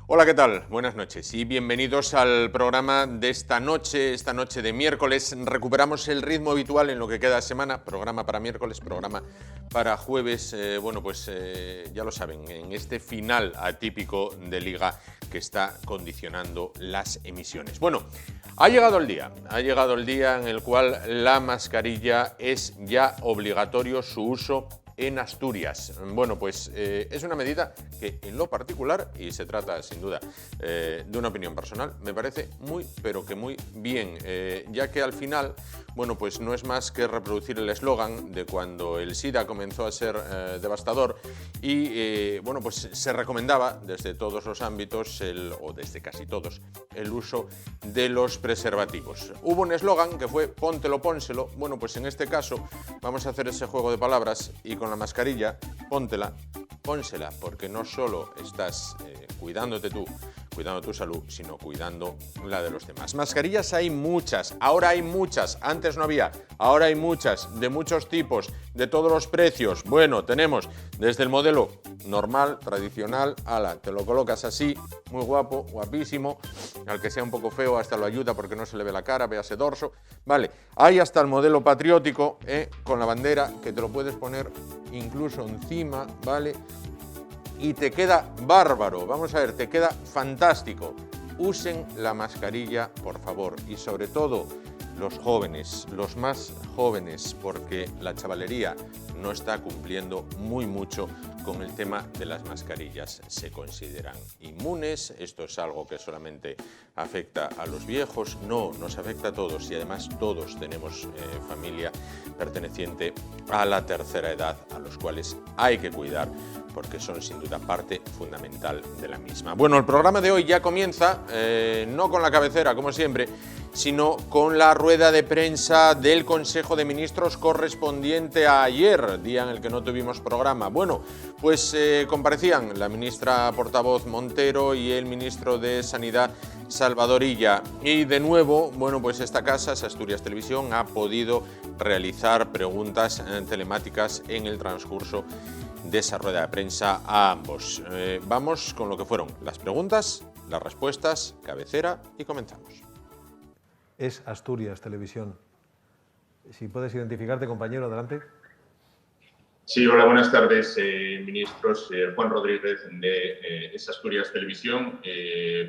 Hola, ¿qué tal? Buenas noches y bienvenidos al programa de esta noche de miércoles. Recuperamos el ritmo habitual en lo que queda de semana, programa para miércoles, programa para jueves. Ya lo saben, en este final atípico de Liga que está condicionando las emisiones. Bueno, ha llegado el día en el cual la mascarilla es ya obligatorio su uso en Asturias. Bueno, pues es una medida que en lo particular, y se trata sin duda de una opinión personal, me parece muy, pero que muy bien, ya que al final, bueno, pues no es más que reproducir el eslogan de cuando el SIDA comenzó a ser devastador y, bueno, pues se recomendaba desde todos los ámbitos, o desde casi todos, el uso de los preservativos. Hubo un eslogan que fue póntelo, pónselo. Bueno, pues en este caso vamos a hacer ese juego de palabras y con la mascarilla, póntela, pónsela, porque no solo estás cuidándote tú, cuidando tu salud, sino cuidando la de los demás. Mascarillas hay muchas, ahora hay muchas, antes no había, ahora hay muchas, de muchos tipos, de todos los precios. Bueno, tenemos desde el modelo normal, tradicional, te lo colocas así, muy guapo, guapísimo, al que sea un poco feo hasta lo ayuda porque no se le ve la cara, véase dorso. Vale, hay hasta el modelo patriótico, con la bandera, que te lo puedes poner incluso encima, ¿vale? Y te queda bárbaro, vamos a ver, te queda fantástico. Usen la mascarilla, por favor, y sobre todo los jóvenes, los más jóvenes, porque la chavalería no está cumpliendo muy mucho con el tema de las mascarillas. Se consideran inmunes, esto es algo que solamente afecta a los viejos. No, nos afecta a todos y además todos tenemos familia perteneciente a la tercera edad, a los cuales hay que cuidar porque son sin duda parte fundamental de la misma. Bueno, el programa de hoy ya comienza, no con la cabecera como siempre, sino con la rueda de prensa del Consejo de Ministros correspondiente a ayer, día en el que no tuvimos programa. Bueno, pues comparecían la ministra portavoz Montero y el ministro de Sanidad Salvador Illa. Y de nuevo, bueno, pues esta casa, Asturias Televisión, ha podido realizar preguntas telemáticas en el transcurso de esa rueda de prensa a ambos. Vamos con lo que fueron las preguntas, las respuestas, cabecera y comenzamos. Es Asturias Televisión. Si puedes identificarte, compañero, adelante. Sí, hola, buenas tardes, ministros. Juan Rodríguez de Es Asturias Televisión.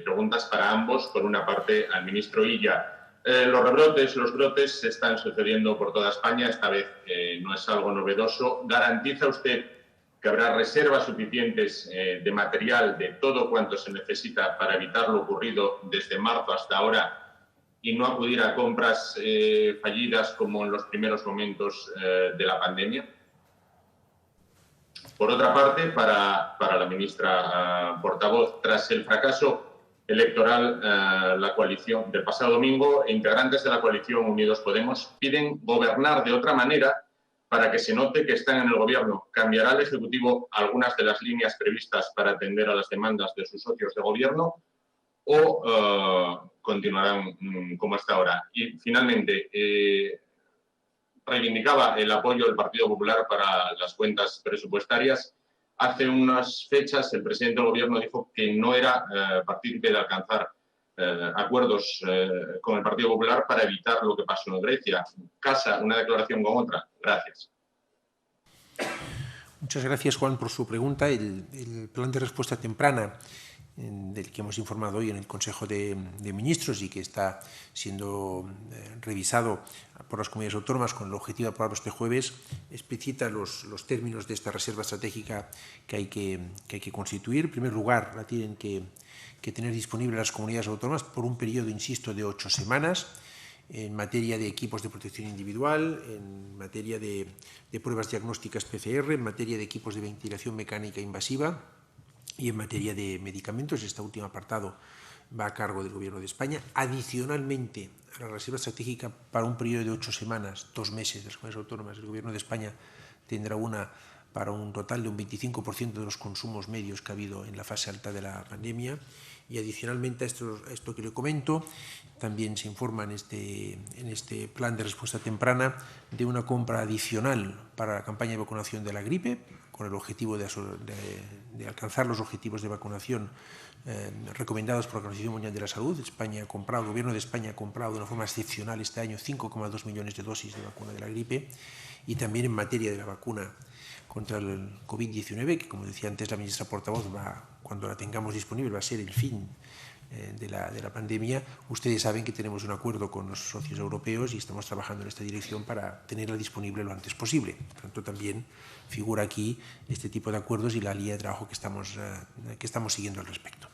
Preguntas para ambos. Por una parte, al ministro Illa. Los brotes se están sucediendo por toda España. Esta vez no es algo novedoso. ¿Garantiza usted que habrá reservas suficientes de material, de todo cuanto se necesita para evitar lo ocurrido desde marzo hasta ahora y no acudir a compras fallidas como en los primeros momentos de la pandemia? Por otra parte, para la ministra portavoz, tras el fracaso electoral la coalición del pasado domingo, integrantes de la coalición Unidos Podemos piden gobernar de otra manera para que se note que están en el Gobierno. ¿Cambiará el Ejecutivo algunas de las líneas previstas para atender a las demandas de sus socios de Gobierno o continuarán como hasta ahora? Y finalmente, reivindicaba el apoyo del Partido Popular para las cuentas presupuestarias. Hace unas fechas el presidente del Gobierno dijo que no era partícipe de alcanzar acuerdos con el Partido Popular para evitar lo que pasó en Grecia. ¿Casa una declaración con otra? Gracias. Muchas gracias, Juan, por su pregunta. El plan de respuesta temprana del que hemos informado hoy en el Consejo de Ministros y que está siendo revisado por las comunidades autónomas con el objetivo de aprobarlo este jueves, explicita los términos de esta reserva estratégica que hay que constituir. En primer lugar, la tienen que tener disponible las comunidades autónomas por un periodo, insisto, de 8 semanas, en materia de equipos de protección individual, en materia de pruebas diagnósticas PCR, en materia de equipos de ventilación mecánica invasiva y en materia de medicamentos. Este último apartado va a cargo del Gobierno de España. Adicionalmente a la reserva estratégica para un periodo de 8 semanas, 2 meses de las comunidades autónomas, el Gobierno de España tendrá una para un total de un 25% de los consumos medios que ha habido en la fase alta de la pandemia. Y adicionalmente a esto que le comento, también se informa en este plan de respuesta temprana de una compra adicional para la campaña de vacunación de la gripe, con el objetivo de alcanzar los objetivos de vacunación recomendados por la Organización Mundial de la Salud. España ha comprado, el Gobierno de España ha comprado de una forma excepcional este año 5,2 millones de dosis de vacuna de la gripe, y también en materia de la vacuna contra el COVID-19, que, como decía antes la ministra portavoz, cuando la tengamos disponible va a ser el fin de la pandemia. Ustedes saben que tenemos un acuerdo con los socios europeos y estamos trabajando en esta dirección para tenerla disponible lo antes posible. Por tanto, también figura aquí este tipo de acuerdos y la línea de trabajo que estamos siguiendo al respecto.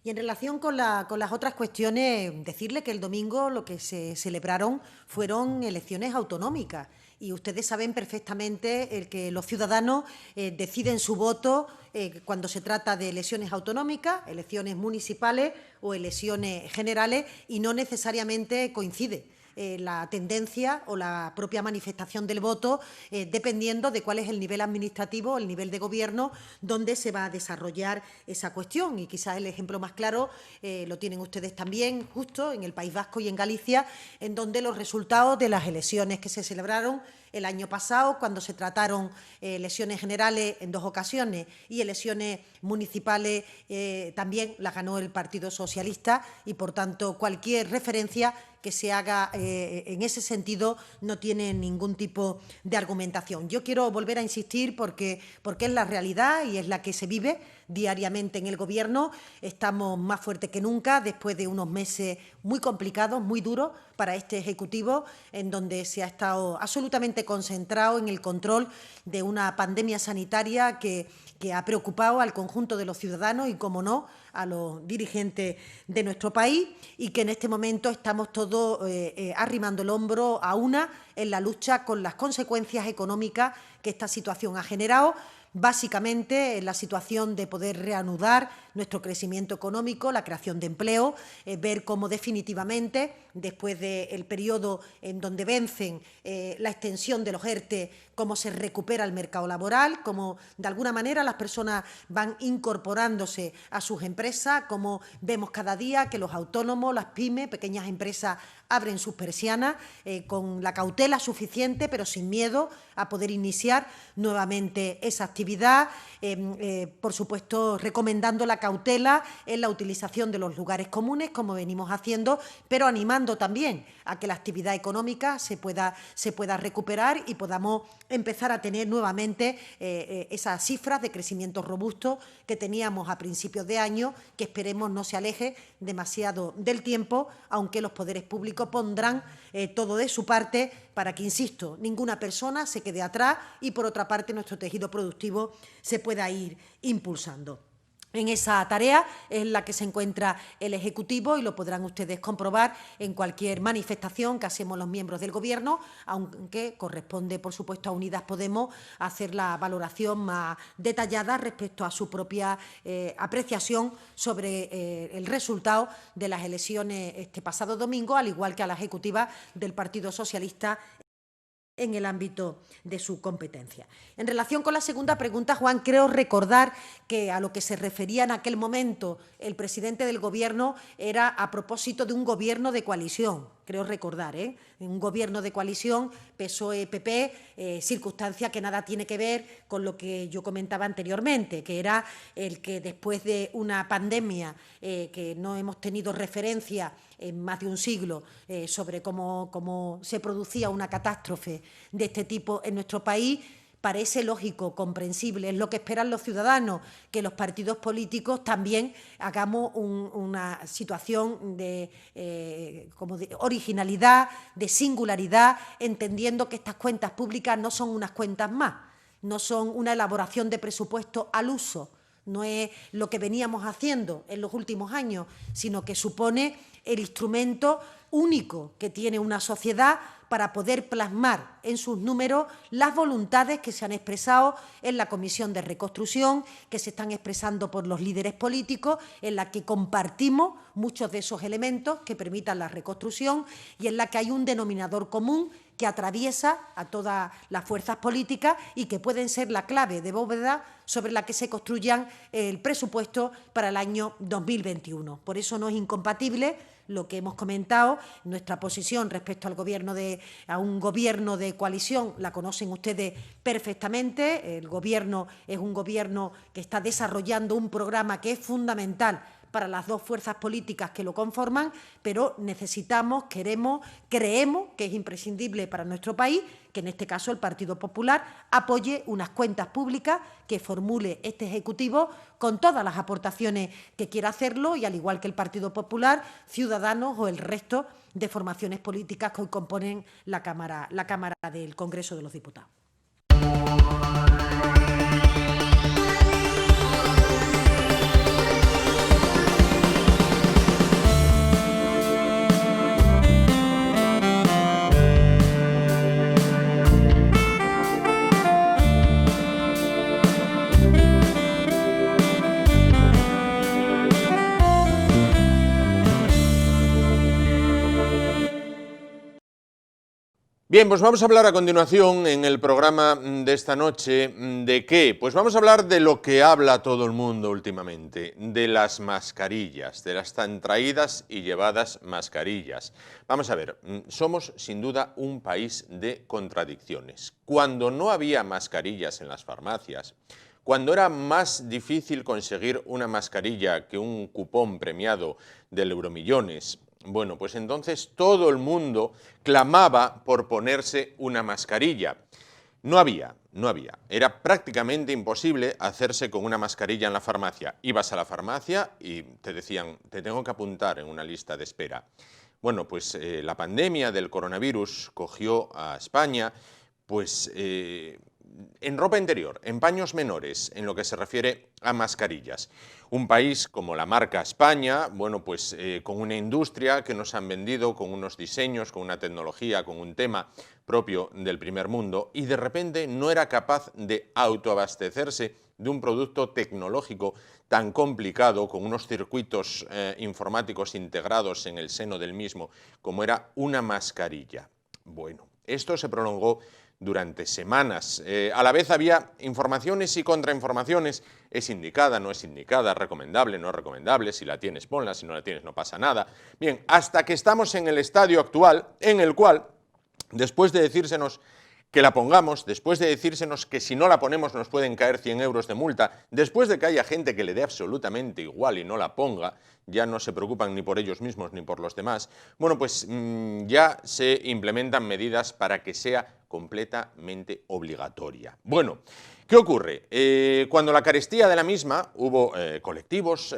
Y en relación con las otras cuestiones, decirle que el domingo lo que se celebraron fueron elecciones autonómicas. Y ustedes saben perfectamente que los ciudadanos deciden su voto cuando se trata de elecciones autonómicas, elecciones municipales o elecciones generales, y no necesariamente coincide la tendencia o la propia manifestación del voto dependiendo de cuál es el nivel administrativo, el nivel de gobierno donde se va a desarrollar esa cuestión. Y quizás el ejemplo más claro lo tienen ustedes también justo en el País Vasco y en Galicia, en donde los resultados de las elecciones que se celebraron el año pasado, cuando se trataron elecciones generales en 2 ocasiones y elecciones municipales, también las ganó el Partido Socialista, y por tanto cualquier referencia que se haga en ese sentido no tiene ningún tipo de argumentación. Yo quiero volver a insistir porque es la realidad y es la que se vive diariamente en el Gobierno. Estamos más fuertes que nunca después de unos meses muy complicados, muy duros para este Ejecutivo, en donde se ha estado absolutamente concentrado en el control de una pandemia sanitaria que ha preocupado al conjunto de los ciudadanos y, como no, a los dirigentes de nuestro país, y que en este momento estamos todos arrimando el hombro a una en la lucha con las consecuencias económicas que esta situación ha generado, básicamente en la situación de poder reanudar nuestro crecimiento económico, la creación de empleo, ver cómo definitivamente, después del periodo en donde vencen la extensión de los ERTE, cómo se recupera el mercado laboral, cómo de alguna manera las personas van incorporándose a sus empresas, cómo vemos cada día que los autónomos, las pymes, pequeñas empresas abren sus persianas con la cautela suficiente, pero sin miedo a poder iniciar nuevamente esa actividad. Por supuesto, recomendando la cautela en la utilización de los lugares comunes, como venimos haciendo, pero animando también a que la actividad económica se pueda recuperar y podamos empezar a tener nuevamente esas cifras de crecimiento robusto que teníamos a principios de año, que esperemos no se aleje demasiado del tiempo, aunque los poderes públicos pondrán todo de su parte para que, insisto, ninguna persona se quede atrás y, por otra parte, nuestro tejido productivo se pueda ir impulsando. En esa tarea es la que se encuentra el Ejecutivo y lo podrán ustedes comprobar en cualquier manifestación que hacemos los miembros del Gobierno, aunque corresponde, por supuesto, a Unidas Podemos hacer la valoración más detallada respecto a su propia apreciación sobre el resultado de las elecciones este pasado domingo, al igual que a la ejecutiva del Partido Socialista en el ámbito de su competencia. En relación con la segunda pregunta, Juan, creo recordar que a lo que se refería en aquel momento el presidente del Gobierno era a propósito de un gobierno de coalición, creo recordar, un gobierno de coalición PSOE-PP, circunstancia que nada tiene que ver con lo que yo comentaba anteriormente, que era el que después de una pandemia que no hemos tenido referencia en más de un siglo sobre cómo se producía una catástrofe de este tipo en nuestro país, parece lógico, comprensible, es lo que esperan los ciudadanos, que los partidos políticos también hagamos una situación de originalidad, de singularidad, entendiendo que estas cuentas públicas no son unas cuentas más, no son una elaboración de presupuesto al uso, no es lo que veníamos haciendo en los últimos años, sino que supone el instrumento único que tiene una sociedad para poder plasmar en sus números las voluntades que se han expresado en la Comisión de Reconstrucción, que se están expresando por los líderes políticos, en la que compartimos muchos de esos elementos que permitan la reconstrucción y en la que hay un denominador común que atraviesa a todas las fuerzas políticas y que pueden ser la clave de bóveda sobre la que se construyan el presupuesto para el año 2021. Por eso no es incompatible lo que hemos comentado, nuestra posición respecto a un gobierno de coalición la conocen ustedes perfectamente. El gobierno es un gobierno que está desarrollando un programa que es fundamental para las dos fuerzas políticas que lo conforman, pero necesitamos, creemos que es imprescindible para nuestro país que en este caso el Partido Popular apoye unas cuentas públicas que formule este Ejecutivo con todas las aportaciones que quiera hacerlo y, al igual que el Partido Popular, Ciudadanos o el resto de formaciones políticas que hoy componen la Cámara del Congreso de los Diputados. Bien, pues vamos a hablar a continuación en el programa de esta noche ¿de qué? Pues vamos a hablar de lo que habla todo el mundo últimamente, de las mascarillas, de las tan traídas y llevadas mascarillas. Vamos a ver, somos sin duda un país de contradicciones. Cuando no había mascarillas en las farmacias, cuando era más difícil conseguir una mascarilla que un cupón premiado del Euromillones, bueno, pues entonces todo el mundo clamaba por ponerse una mascarilla. No había. Era prácticamente imposible hacerse con una mascarilla en la farmacia. Ibas a la farmacia y te decían, te tengo que apuntar en una lista de espera. Bueno, pues la pandemia del coronavirus cogió a España, pues en ropa interior, en paños menores, en lo que se refiere a mascarillas. Un país como la marca España, bueno, pues con una industria que nos han vendido, con unos diseños, con una tecnología, con un tema propio del primer mundo, y de repente no era capaz de autoabastecerse de un producto tecnológico tan complicado, con unos circuitos informáticos integrados en el seno del mismo, como era una mascarilla. Bueno, esto se prolongó durante semanas. A la vez había informaciones y contrainformaciones, es indicada, no es indicada, recomendable, no es recomendable, si la tienes ponla, si no la tienes no pasa nada. Bien, hasta que estamos en el estadio actual, en el cual, después de decírsenos que la pongamos, después de decírsenos que si no la ponemos nos pueden caer 100 euros de multa, después de que haya gente que le dé absolutamente igual y no la ponga, ya no se preocupan ni por ellos mismos ni por los demás, bueno, pues ya se implementan medidas para que sea completamente obligatoria. Bueno, ¿qué ocurre? Cuando la carestía de la misma, hubo colectivos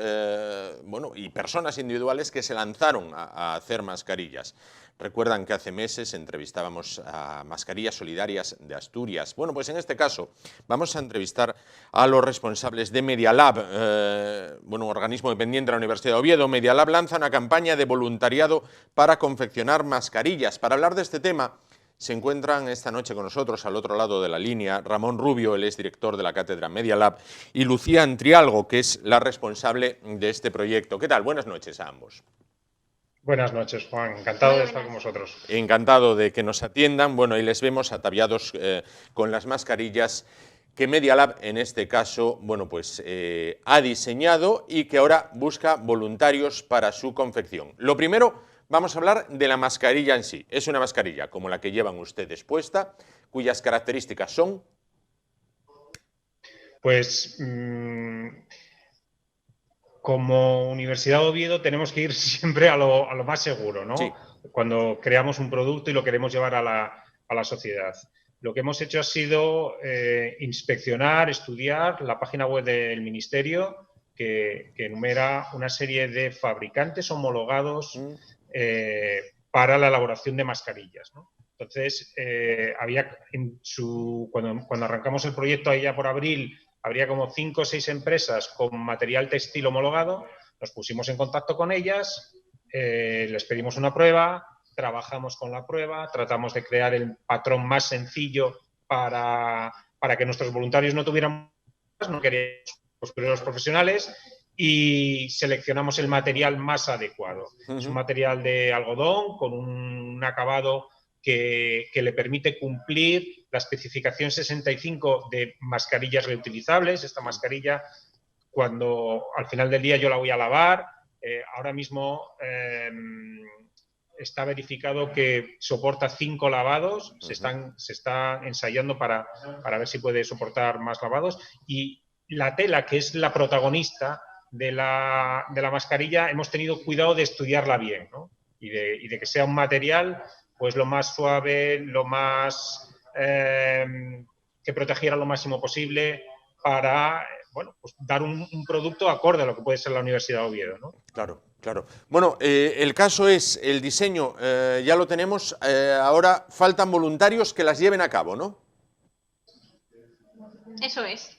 bueno, y personas individuales que se lanzaron a hacer mascarillas. Recuerdan que hace meses entrevistábamos a Mascarillas Solidarias de Asturias. Bueno, pues en este caso vamos a entrevistar a los responsables de Media Lab, bueno, un organismo dependiente de la Universidad de Oviedo. Media Lab lanza una campaña de voluntariado para confeccionar mascarillas. Para hablar de este tema se encuentran esta noche con nosotros, al otro lado de la línea, Ramón Rubio, el exdirector de la cátedra Media Lab, y Lucía Antrialgo, que es la responsable de este proyecto. ¿Qué tal? Buenas noches a ambos. Buenas noches, Juan. Encantado de estar con vosotros. Encantado de que nos atiendan. Bueno, y les vemos ataviados con las mascarillas que Media Lab, en este caso, bueno, pues ha diseñado y que ahora busca voluntarios para su confección. Lo primero, vamos a hablar de la mascarilla en sí. Es una mascarilla como la que llevan ustedes puesta, cuyas características son... Pues... como Universidad de Oviedo tenemos que ir siempre a lo más seguro, ¿no? Sí. Cuando creamos un producto y lo queremos llevar a la sociedad. Lo que hemos hecho ha sido inspeccionar, estudiar la página web del Ministerio que enumera una serie de fabricantes homologados para la elaboración de mascarillas, ¿no? Entonces, cuando arrancamos el proyecto allá por abril, habría como 5 o 6 empresas con material textil homologado. Nos pusimos en contacto con ellas, les pedimos una prueba, trabajamos con la prueba, tratamos de crear el patrón más sencillo para que nuestros voluntarios no tuvieran, no queríamos los profesionales, y seleccionamos el material más adecuado. Es un material de algodón con un acabado que le permite cumplir la especificación 65 de mascarillas reutilizables. Esta mascarilla, cuando al final del día yo la voy a lavar, Ahora mismo está verificado que soporta 5 lavados, se está ensayando para ver si puede soportar más lavados, y la tela, que es la protagonista de la mascarilla, hemos tenido cuidado de estudiarla bien, ¿no? y de que sea un material pues lo más suave, lo más que protegiera lo máximo posible para pues dar un producto acorde a lo que puede ser la Universidad de Oviedo, ¿no? Claro, claro. Bueno, el caso es, el diseño ya lo tenemos, ahora faltan voluntarios que las lleven a cabo, ¿no? Eso es.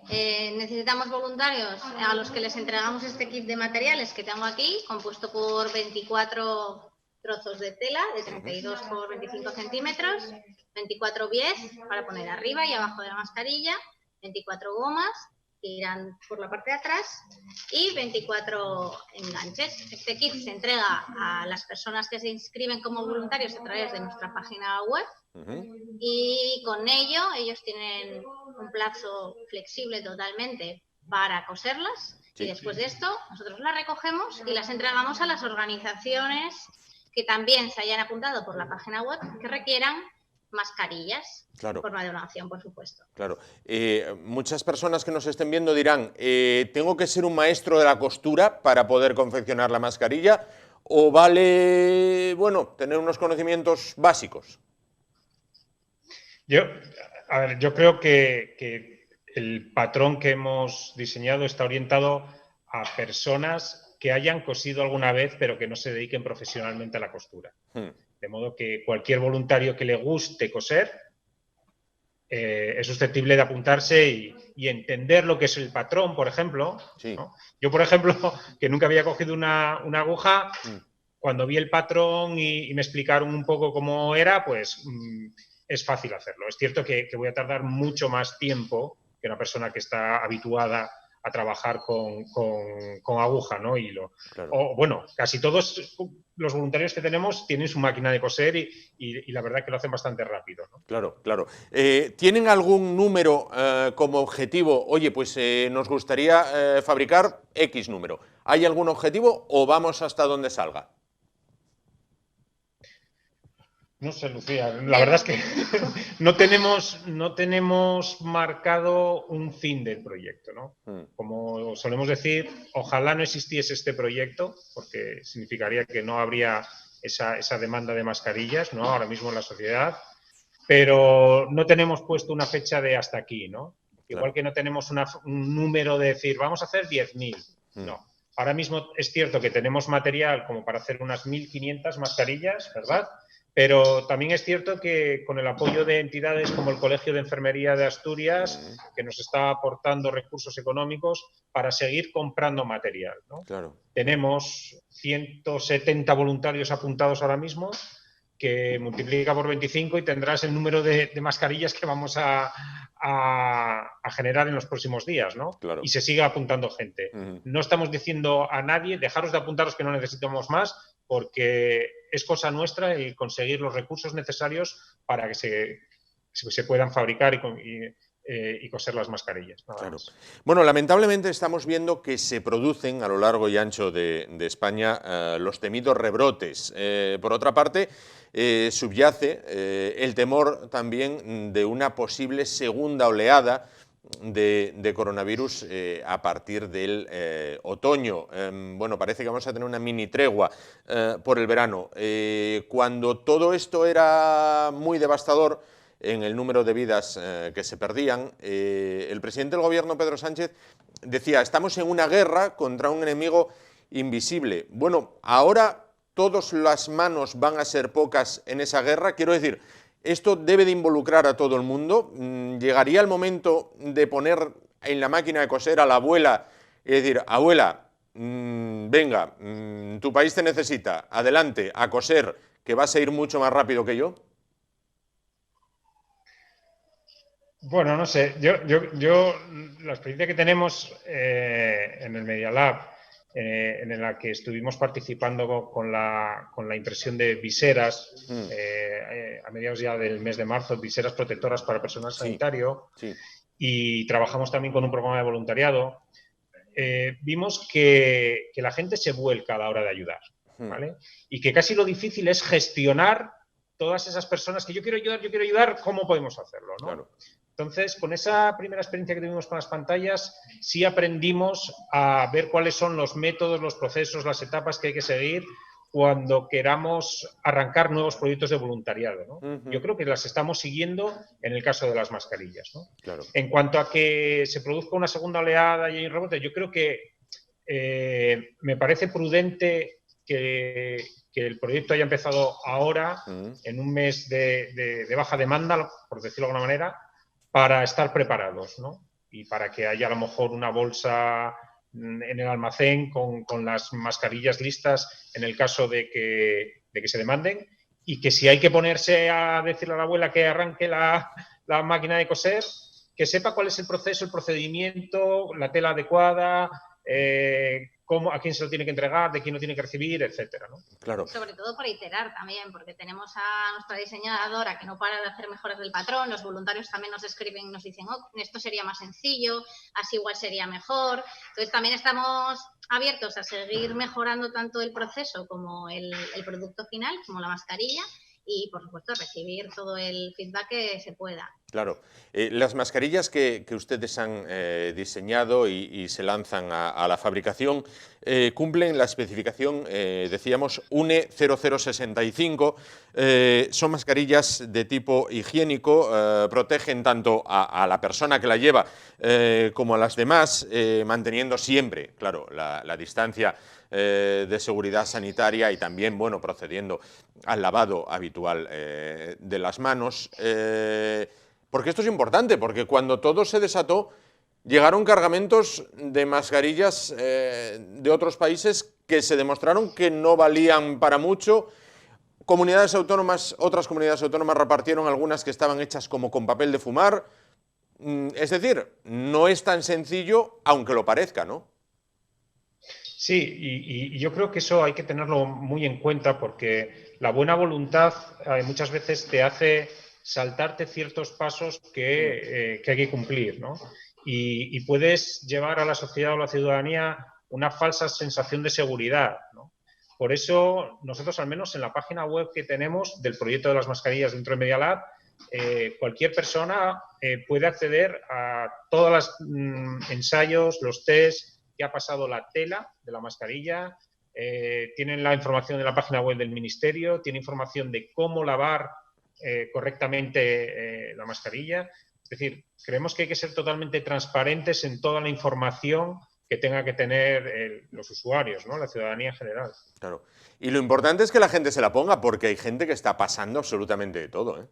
Necesitamos voluntarios a los que les entregamos este kit de materiales que tengo aquí, compuesto por 24 trozos de tela de 32 por 25 centímetros, 24 bies para poner arriba y abajo de la mascarilla, 24 gomas que irán por la parte de atrás y 24 enganches. Este kit se entrega a las personas que se inscriben como voluntarios a través de nuestra página web. Y con ello ellos tienen un plazo flexible totalmente para coserlas, y después de esto nosotros las recogemos y las entregamos a las organizaciones que también se hayan apuntado por la página web que requieran mascarillas, en forma de donación, por supuesto. Claro. Muchas personas que nos estén viendo dirán, ¿tengo que ser un maestro de la costura para poder confeccionar la mascarilla? ¿O vale, bueno, tener unos conocimientos básicos? Yo creo que el patrón que hemos diseñado está orientado a personas que hayan cosido alguna vez, pero que no se dediquen profesionalmente a la costura. De modo que cualquier voluntario que le guste coser es susceptible de apuntarse y entender lo que es el patrón, por ejemplo, ¿no? Yo, por ejemplo, que nunca había cogido una aguja, cuando vi el patrón y me explicaron un poco cómo era, pues es fácil hacerlo. Es cierto que voy a tardar mucho más tiempo que una persona que está habituada a trabajar con aguja, ¿no? Bueno, casi todos los voluntarios que tenemos tienen su máquina de coser y la verdad que lo hacen bastante rápido, ¿no? Claro, claro. ¿Tienen algún número como objetivo? Oye, pues nos gustaría fabricar X número. ¿Hay algún objetivo o vamos hasta donde salga? No sé, Lucía, la verdad es que no tenemos marcado un fin del proyecto, ¿no? Como solemos decir, ojalá no existiese este proyecto, porque significaría que no habría esa demanda de mascarillas, ¿no? Ahora mismo en la sociedad, pero no tenemos puesto una fecha de hasta aquí, ¿no? Igual que no tenemos un número de decir, vamos a hacer 10.000, no. Ahora mismo es cierto que tenemos material como para hacer unas 1.500 mascarillas, ¿verdad? Pero también es cierto que con el apoyo de entidades como el Colegio de Enfermería de Asturias, que nos está aportando recursos económicos para seguir comprando material, ¿no? Claro. Tenemos 170 voluntarios apuntados ahora mismo, que multiplica por 25 y tendrás el número de mascarillas que vamos a generar en los próximos días, ¿no? Claro. Y se sigue apuntando gente. No estamos diciendo a nadie, dejaros de apuntaros que no necesitamos más, porque es cosa nuestra el conseguir los recursos necesarios para que se puedan fabricar y coser las mascarillas. Claro. Bueno, lamentablemente estamos viendo que se producen a lo largo y ancho de España los temidos rebrotes. Por otra parte, subyace el temor también de una posible segunda oleada de coronavirus a partir del otoño. Bueno, parece que vamos a tener una mini tregua por el verano. Cuando todo esto era muy devastador en el número de vidas que se perdían, el presidente del gobierno, Pedro Sánchez, decía, estamos en una guerra contra un enemigo invisible. Bueno, ahora todas las manos van a ser pocas en esa guerra. Quiero decir, esto debe de involucrar a todo el mundo. Llegaría el momento de poner en la máquina de coser a la abuela y decir, abuela, venga, tu país te necesita, adelante, a coser, que vas a ir mucho más rápido que yo. Bueno, no sé, yo la experiencia que tenemos en el Media Lab, en la que estuvimos participando con la impresión de viseras a mediados ya del mes de marzo, viseras protectoras para personal sanitario, y trabajamos también con un programa de voluntariado. vimos que la gente se vuelca a la hora de ayudar, ¿vale? Y que casi lo difícil es gestionar todas esas personas que yo quiero ayudar, ¿cómo podemos hacerlo, ¿no? Claro. Entonces, con esa primera experiencia que tuvimos con las pantallas, sí aprendimos a ver cuáles son los métodos, los procesos, las etapas que hay que seguir cuando queramos arrancar nuevos proyectos de voluntariado, ¿no? Yo creo que las estamos siguiendo en el caso de las mascarillas, ¿no? Claro. En cuanto a que se produzca una segunda oleada y hay un rebote, yo creo que me parece prudente que el proyecto haya empezado ahora, en un mes de baja demanda, por decirlo de alguna manera, para estar preparados, ¿no? Y para que haya a lo mejor una bolsa en el almacén con las mascarillas listas en el caso de que se demanden, y que si hay que ponerse a decirle a la abuela que arranque la máquina de coser, que sepa cuál es el proceso, el procedimiento, la tela adecuada, a quién se lo tiene que entregar, de quién lo tiene que recibir, etcétera, ¿no? Claro. Sobre todo por iterar también, porque tenemos a nuestra diseñadora que no para de hacer mejoras del patrón, los voluntarios también nos escriben y nos dicen, esto sería más sencillo, así igual sería mejor. Entonces también estamos abiertos a seguir mejorando tanto el proceso como el producto final, como la mascarilla, y por supuesto recibir todo el feedback que se pueda. Claro. Las mascarillas que ustedes han diseñado y se lanzan a la fabricación cumplen la especificación, decíamos, UNE 0065. Son mascarillas de tipo higiénico, protegen tanto a la persona que la lleva como a las demás, manteniendo siempre, claro, la distancia de seguridad sanitaria y también, bueno, procediendo al lavado habitual de las manos. Porque esto es importante, porque cuando todo se desató, llegaron cargamentos de mascarillas de otros países que se demostraron que no valían para mucho. Comunidades autónomas, otras comunidades autónomas repartieron algunas que estaban hechas como con papel de fumar. Es decir, no es tan sencillo, aunque lo parezca, ¿no? Sí, y yo creo que eso hay que tenerlo muy en cuenta, porque la buena voluntad muchas veces te hace saltarte ciertos pasos que hay que cumplir, ¿no? Y puedes llevar a la sociedad o a la ciudadanía una falsa sensación de seguridad, ¿no? Por eso nosotros, al menos en la página web que tenemos del proyecto de las mascarillas dentro de Media Lab, cualquier persona puede acceder a todos los ensayos, los test que ha pasado la tela de la mascarilla, tienen la información de la página web del Ministerio, tiene información de cómo lavar correctamente la mascarilla. Es decir, creemos que hay que ser totalmente transparentes en toda la información que tenga que tener los usuarios, ¿no? La ciudadanía en general. Claro. Y lo importante es que la gente se la ponga, porque hay gente que está pasando absolutamente de todo, ¿eh?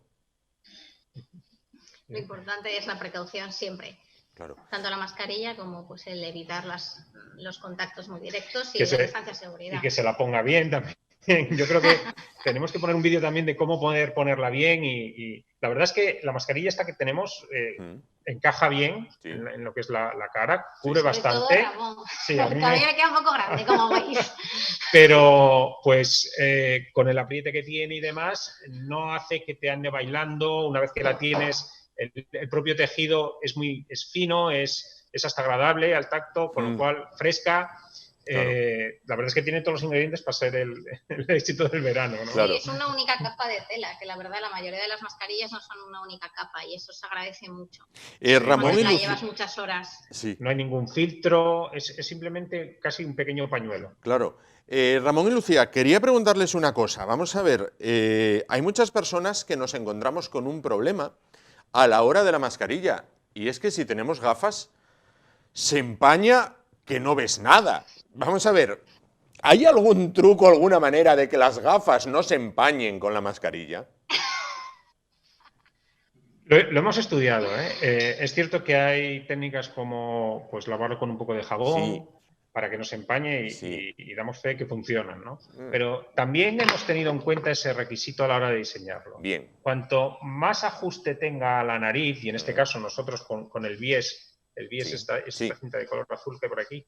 Lo importante es la precaución siempre. Claro. Tanto la mascarilla como pues, el evitar los contactos muy directos y Que la distancia de seguridad. Y que se la ponga bien también. Yo creo que tenemos que poner un vídeo también de cómo poder ponerla bien y la verdad es que la mascarilla esta que tenemos encaja bien en lo que es la cara, cubre bastante. Sí, a mí me queda un poco grande, como veis. Pero pues con el apriete que tiene y demás, no hace que te ande bailando. Una vez que la tienes, el propio tejido es fino, es hasta agradable al tacto, con lo cual fresca. Claro. La verdad es que tiene todos los ingredientes para ser el éxito del verano, ¿no? Claro. Sí, es una única capa de tela, que la verdad la mayoría de las mascarillas no son una única capa y eso se agradece mucho. Ramón, la llevas muchas horas. Sí. No hay ningún filtro, es simplemente casi un pequeño pañuelo. Claro. Ramón y Lucía, quería preguntarles una cosa. Vamos a ver, hay muchas personas que nos encontramos con un problema a la hora de la mascarilla, y es que si tenemos gafas, se empaña que no ves nada. Vamos a ver, ¿hay algún truco, alguna manera de que las gafas no se empañen con la mascarilla? Lo hemos estudiado, ¿eh? Es cierto que hay técnicas como pues lavarlo con un poco de jabón para que no se empañe y damos fe que funcionan, ¿no? Pero también hemos tenido en cuenta ese requisito a la hora de diseñarlo. Bien. Cuanto más ajuste tenga la nariz, y en este caso nosotros con el bies esta cinta de color azul que hay por aquí,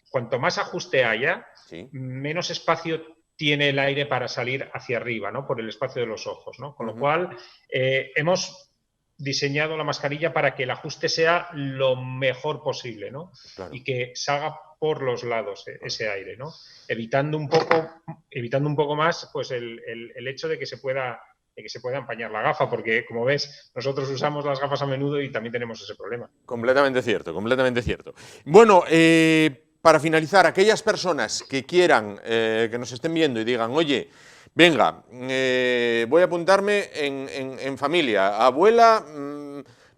cuanto más ajuste haya, menos espacio tiene el aire para salir hacia arriba, ¿no? Por el espacio de los ojos, ¿no? Con lo cual hemos diseñado la mascarilla para que el ajuste sea lo mejor posible, ¿no? Claro. Y que salga por los lados ese aire, ¿no? Evitando un poco más pues el hecho de que se pueda empañar la gafa, porque como ves, nosotros usamos las gafas a menudo y también tenemos ese problema. Completamente cierto, completamente cierto. Bueno, para finalizar, aquellas personas que quieran, que nos estén viendo y digan, oye, venga, voy a apuntarme en familia, abuela,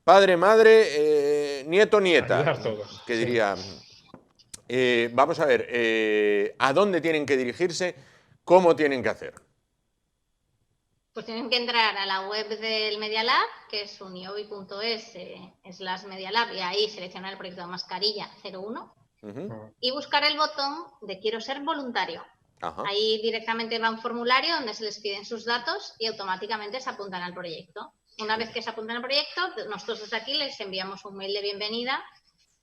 padre, madre, nieto, nieta, Ayudar a todos, que sí. diría, vamos a ver, ¿a dónde tienen que dirigirse? ¿Cómo tienen que hacer? Pues tienen que entrar a la web del Media Lab, que es uniobi.es/Media Lab, y ahí seleccionar el proyecto de mascarilla 01 y buscar el botón de quiero ser voluntario. Ajá. Ahí directamente va un formulario donde se les piden sus datos y automáticamente se apuntan al proyecto. Una vez que se apuntan al proyecto, nosotros desde aquí les enviamos un mail de bienvenida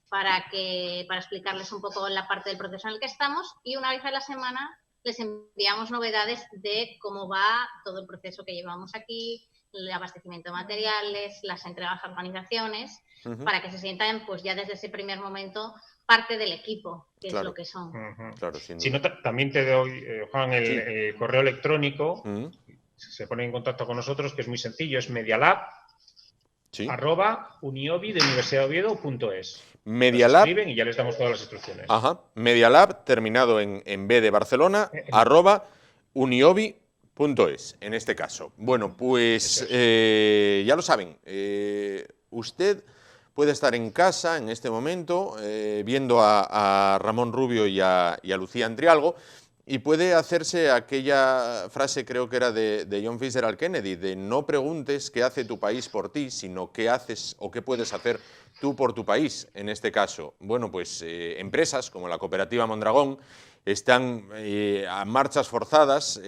para explicarles un poco la parte del proceso en el que estamos, y una vez a la semana les enviamos novedades de cómo va todo el proceso que llevamos aquí, el abastecimiento de materiales, las entregas a organizaciones, para que se sientan pues ya desde ese primer momento parte del equipo, que es lo que son. Claro, sin Si duda. no, también te doy, Juan, el correo electrónico. Se pone en contacto con nosotros, que es muy sencillo, es medialab@uniobi.es. Medialab. Escriben y ya les damos todas las instrucciones. Ajá. Medialab, terminado en B de Barcelona, @uniobi.es, en este caso. Bueno, pues ya lo saben, usted puede estar en casa en este momento viendo a Ramón Rubio y a Lucía Andrialgo, y puede hacerse aquella frase, creo que era de John Fitzgerald Kennedy, de no preguntes qué hace tu país por ti, sino qué haces o qué puedes hacer tú por tu país, en este caso. Bueno, pues empresas como la Cooperativa Mondragón están a marchas forzadas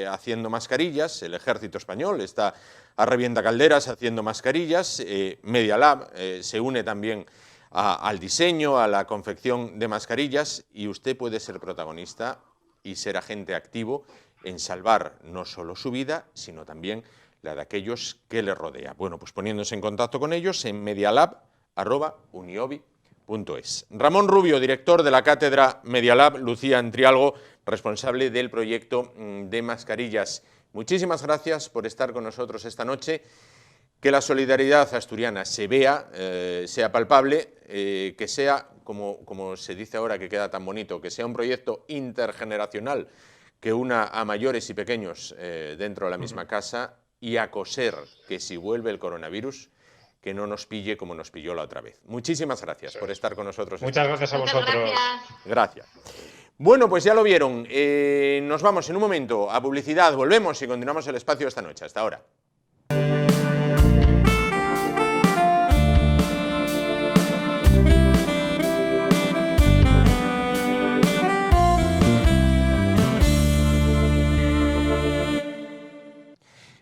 haciendo mascarillas, el Ejército Español está a revienta calderas haciendo mascarillas, Media Lab se une también al diseño, a la confección de mascarillas, y usted puede ser protagonista y ser agente activo en salvar no solo su vida, sino también la de aquellos que le rodea. Bueno, pues poniéndose en contacto con ellos en medialab@uniobi.es. Ramón Rubio, director de la cátedra Media Lab, Lucía Andrialgo, responsable del proyecto de mascarillas. Muchísimas gracias por estar con nosotros esta noche. Que la solidaridad asturiana se vea, sea palpable, que sea, como se dice ahora que queda tan bonito, que sea un proyecto intergeneracional que una a mayores y pequeños dentro de la misma casa, y a coser que si vuelve el coronavirus, que no nos pille como nos pilló la otra vez. Muchísimas gracias por estar con nosotros. Muchas gracias a vosotros. Gracias. Bueno, pues ya lo vieron. Nos vamos en un momento a publicidad, volvemos y continuamos el espacio esta noche. Hasta ahora.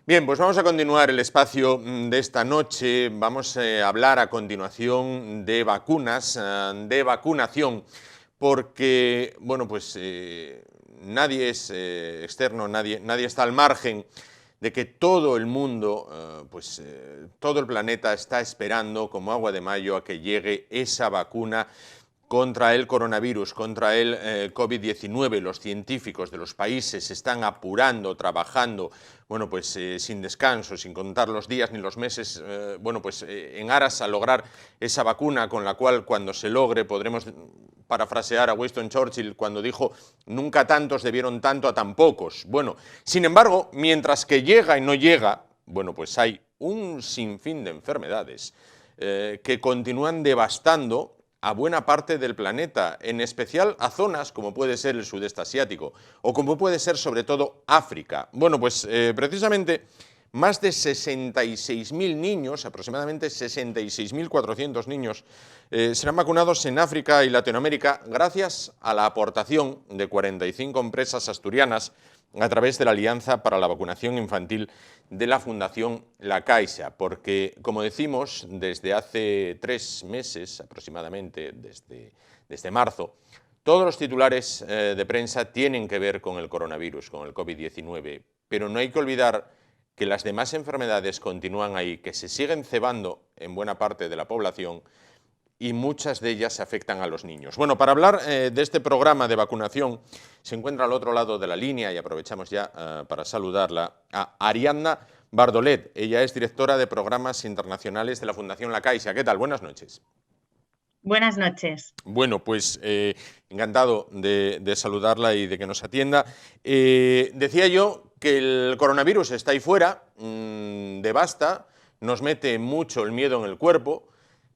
Bien, pues vamos a continuar el espacio de esta noche. Vamos a hablar a continuación de vacunas, de vacunación, porque, bueno, pues nadie es externo, nadie está al margen de que todo el mundo, todo el planeta está esperando como agua de mayo a que llegue esa vacuna contra el coronavirus, contra el COVID-19. Los científicos de los países están apurando, trabajando, bueno, pues sin descanso, sin contar los días ni los meses, en aras a lograr esa vacuna con la cual, cuando se logre, podremos parafrasear a Winston Churchill cuando dijo: nunca tantos debieron tanto a tan pocos. Bueno, sin embargo, mientras que llega y no llega, bueno, pues hay un sinfín de enfermedades que continúan devastando a buena parte del planeta, en especial a zonas como puede ser el sudeste asiático o como puede ser sobre todo África. Bueno, pues precisamente más de 66.000 niños, aproximadamente 66.400 niños, serán vacunados en África y Latinoamérica gracias a la aportación de 45 empresas asturianas a través de la Alianza para la Vacunación Infantil de la Fundación La Caixa, porque, como decimos, desde hace 3 meses aproximadamente, desde marzo, todos los titulares de prensa tienen que ver con el coronavirus, con el COVID-19, pero no hay que olvidar que las demás enfermedades continúan ahí, que se siguen cebando en buena parte de la población y muchas de ellas afectan a los niños. Bueno, para hablar de este programa de vacunación se encuentra al otro lado de la línea y aprovechamos ya para saludarla a Ariadna Bardolet. Ella es directora de programas internacionales de la Fundación La Caixa. ¿Qué tal? Buenas noches. Buenas noches. Bueno, pues encantado de saludarla y de que nos atienda. Decía yo que el coronavirus está ahí fuera, devasta, nos mete mucho el miedo en el cuerpo,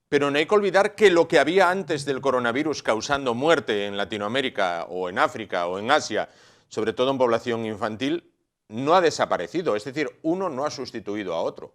pero no hay que olvidar que lo que había antes del coronavirus causando muerte en Latinoamérica o en África o en Asia, sobre todo en población infantil, no ha desaparecido. Es decir, uno no ha sustituido a otro.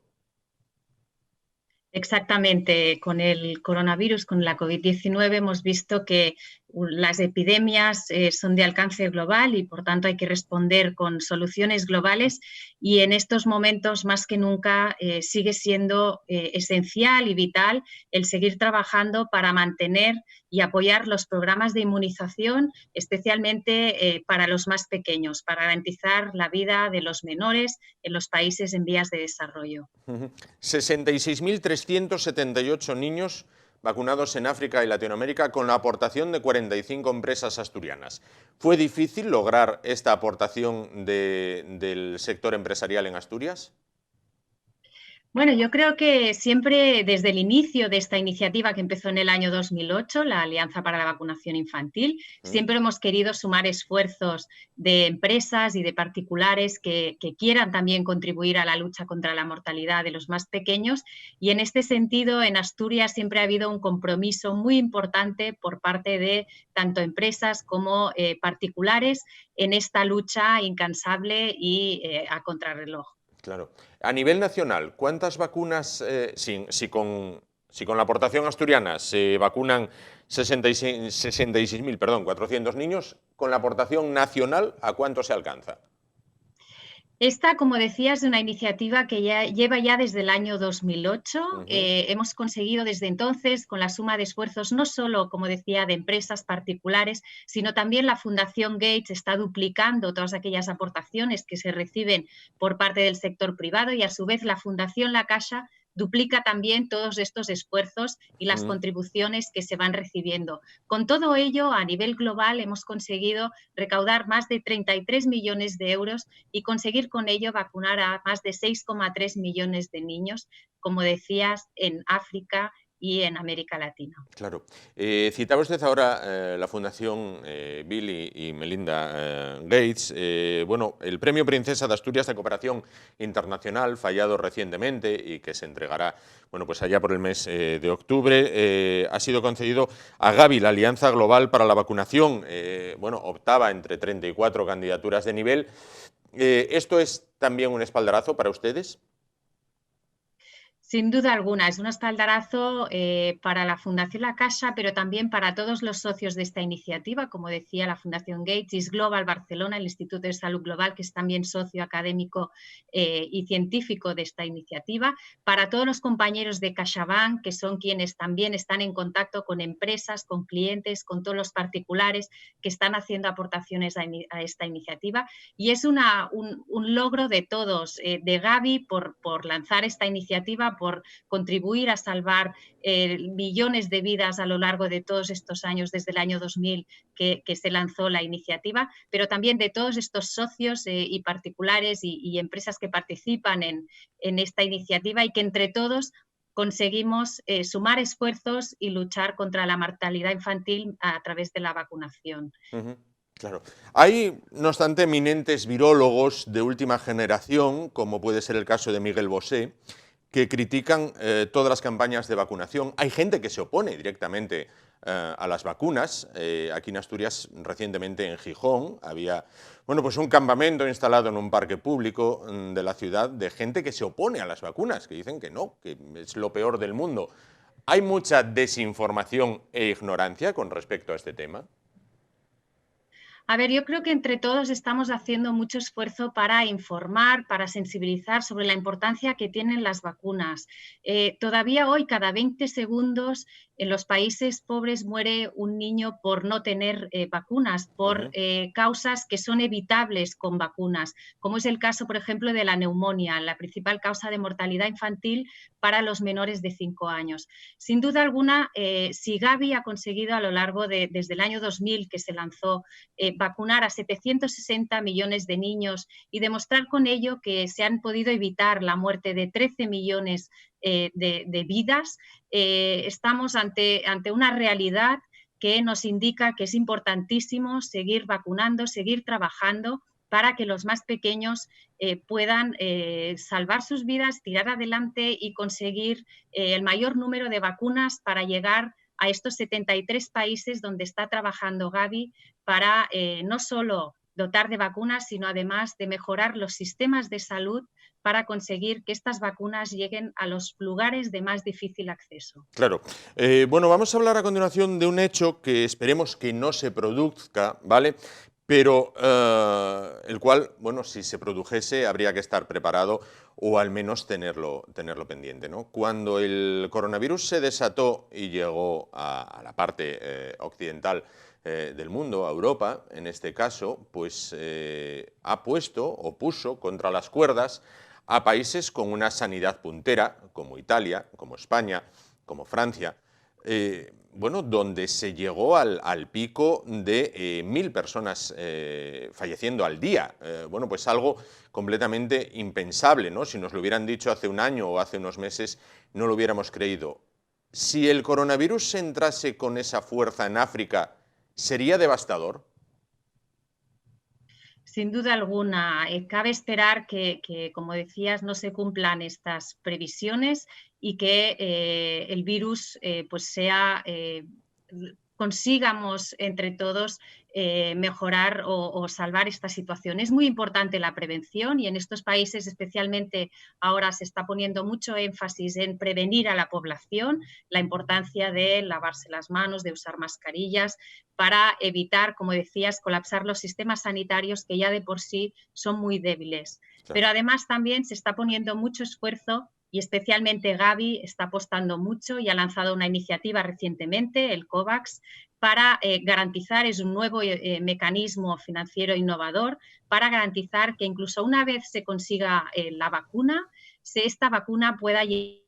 Exactamente, con el coronavirus, con la COVID-19, hemos visto que las epidemias son de alcance global y por tanto hay que responder con soluciones globales y en estos momentos más que nunca sigue siendo esencial y vital el seguir trabajando para mantener y apoyar los programas de inmunización, especialmente para los más pequeños, para garantizar la vida de los menores en los países en vías de desarrollo. 66.378 niños vacunados en África y Latinoamérica con la aportación de 45 empresas asturianas. ¿Fue difícil lograr esta aportación del sector empresarial en Asturias? Bueno, yo creo que siempre desde el inicio de esta iniciativa que empezó en el año 2008, la Alianza para la Vacunación Infantil, siempre hemos querido sumar esfuerzos de empresas y de particulares que quieran también contribuir a la lucha contra la mortalidad de los más pequeños y en este sentido en Asturias siempre ha habido un compromiso muy importante por parte de tanto empresas como particulares en esta lucha incansable y a contrarreloj. Claro. A nivel nacional, ¿cuántas vacunas, si con la aportación asturiana se vacunan 400 niños, con la aportación nacional, ¿a cuánto se alcanza? Esta, como decías, es una iniciativa que lleva ya desde el año 2008. Hemos conseguido desde entonces, con la suma de esfuerzos, no solo, como decía, de empresas particulares, sino también la Fundación Gates está duplicando todas aquellas aportaciones que se reciben por parte del sector privado y, a su vez, la Fundación La Caixa duplica también todos estos esfuerzos y las contribuciones que se van recibiendo. Con todo ello, a nivel global, hemos conseguido recaudar más de 33 millones de euros y conseguir con ello vacunar a más de 6,3 millones de niños, como decías, en África y en América Latina. Claro. Citaba usted ahora la Fundación Bill y Melinda Gates. Bueno, el Premio Princesa de Asturias de Cooperación Internacional, fallado recientemente y que se entregará, bueno, pues allá por el mes de octubre, ha sido concedido a Gavi, la Alianza Global para la Vacunación. Bueno, optaba entre 34 candidaturas de nivel. ¿Esto es también un espaldarazo para ustedes? Sin duda alguna, es un espaldarazo para la Fundación La Caixa, pero también para todos los socios de esta iniciativa, como decía la Fundación Gates, IS Global Barcelona, el Instituto de Salud Global, que es también socio académico y científico de esta iniciativa, para todos los compañeros de CaixaBank, que son quienes también están en contacto con empresas, con clientes, con todos los particulares que están haciendo aportaciones a esta iniciativa. Y es un logro de todos, de Gavi por lanzar esta iniciativa, por contribuir a salvar millones de vidas a lo largo de todos estos años, desde el año 2000 que se lanzó la iniciativa, pero también de todos estos socios y particulares y empresas que participan en esta iniciativa y que entre todos conseguimos sumar esfuerzos y luchar contra la mortalidad infantil a través de la vacunación. Claro. Hay, no obstante, eminentes virólogos de última generación, como puede ser el caso de Miguel Bosé, que critican todas las campañas de vacunación. Hay gente que se opone directamente a las vacunas. Aquí en Asturias, recientemente en Gijón, había pues un campamento instalado en un parque público de la ciudad de gente que se opone a las vacunas, que dicen que no, que es lo peor del mundo. ¿Hay mucha desinformación e ignorancia con respecto a este tema? A ver, yo creo que entre todos estamos haciendo mucho esfuerzo para informar, para sensibilizar sobre la importancia que tienen las vacunas. Todavía hoy, cada 20 segundos, en los países pobres muere un niño por no tener vacunas, por causas que son evitables con vacunas, como es el caso, por ejemplo, de la neumonía, la principal causa de mortalidad infantil para los menores de 5 años. Sin duda alguna, si Gavi ha conseguido a lo largo desde el año 2000 que se lanzó vacunar a 760 millones de niños y demostrar con ello que se han podido evitar la muerte de 13 millones de vidas, estamos ante una realidad que nos indica que es importantísimo seguir vacunando, seguir trabajando para que los más pequeños puedan salvar sus vidas, tirar adelante y conseguir el mayor número de vacunas para llegar a estos 73 países donde está trabajando Gavi para no solo dotar de vacunas, sino además de mejorar los sistemas de salud para conseguir que estas vacunas lleguen a los lugares de más difícil acceso. Claro. Bueno, vamos a hablar a continuación de un hecho que esperemos que no se produzca, ¿vale? Pero el cual, bueno, si se produjese habría que estar preparado o al menos tenerlo pendiente, ¿no? Cuando el coronavirus se desató y llegó a la parte occidental del mundo, a Europa, en este caso, pues ha puesto o puso contra las cuerdas a países con una sanidad puntera, como Italia, como España, como Francia, bueno, donde se llegó al pico de 1.000 personas falleciendo al día. Bueno, pues algo completamente impensable, ¿no? Si nos lo hubieran dicho hace un año o hace unos meses, no lo hubiéramos creído. Si el coronavirus entrase con esa fuerza en África, ¿sería devastador? Sin duda alguna, cabe esperar que, como decías, no se cumplan estas previsiones y que el virus pues consigamos entre todos mejorar o salvar esta situación. Es muy importante la prevención y en estos países especialmente ahora se está poniendo mucho énfasis en prevenir a la población, la importancia de lavarse las manos, de usar mascarillas para evitar, como decías, colapsar los sistemas sanitarios que ya de por sí son muy débiles. Claro. Pero además también se está poniendo mucho esfuerzo y especialmente Gavi está apostando mucho y ha lanzado una iniciativa recientemente, el COVAX, para garantizar, es un nuevo mecanismo financiero innovador, para garantizar que incluso una vez se consiga la vacuna, esta vacuna pueda llegar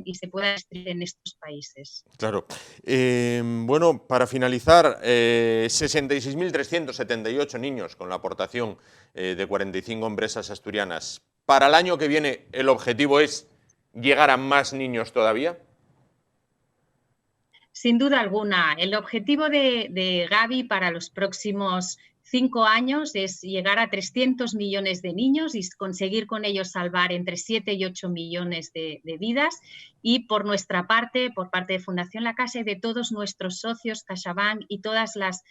y se pueda distribuir en estos países. Claro. Bueno, para finalizar, 66.378 niños con la aportación de 45 empresas asturianas. ¿Para el año que viene el objetivo es llegar a más niños todavía? Sin duda alguna. El objetivo de Gavi para los próximos 5 años es llegar a 300 millones de niños y conseguir con ellos salvar entre 7 y 8 millones de vidas. Y por nuestra parte, por parte de Fundación La Caixa y de todos nuestros socios, CaixaBank y todas las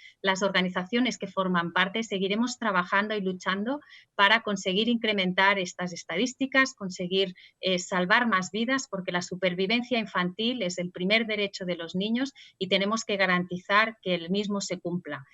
organizaciones que forman parte, seguiremos trabajando y luchando para conseguir incrementar estas estadísticas, conseguir salvar más vidas, porque la supervivencia infantil es el primer derecho de los niños y tenemos que garantizar que el mismo se cumpla.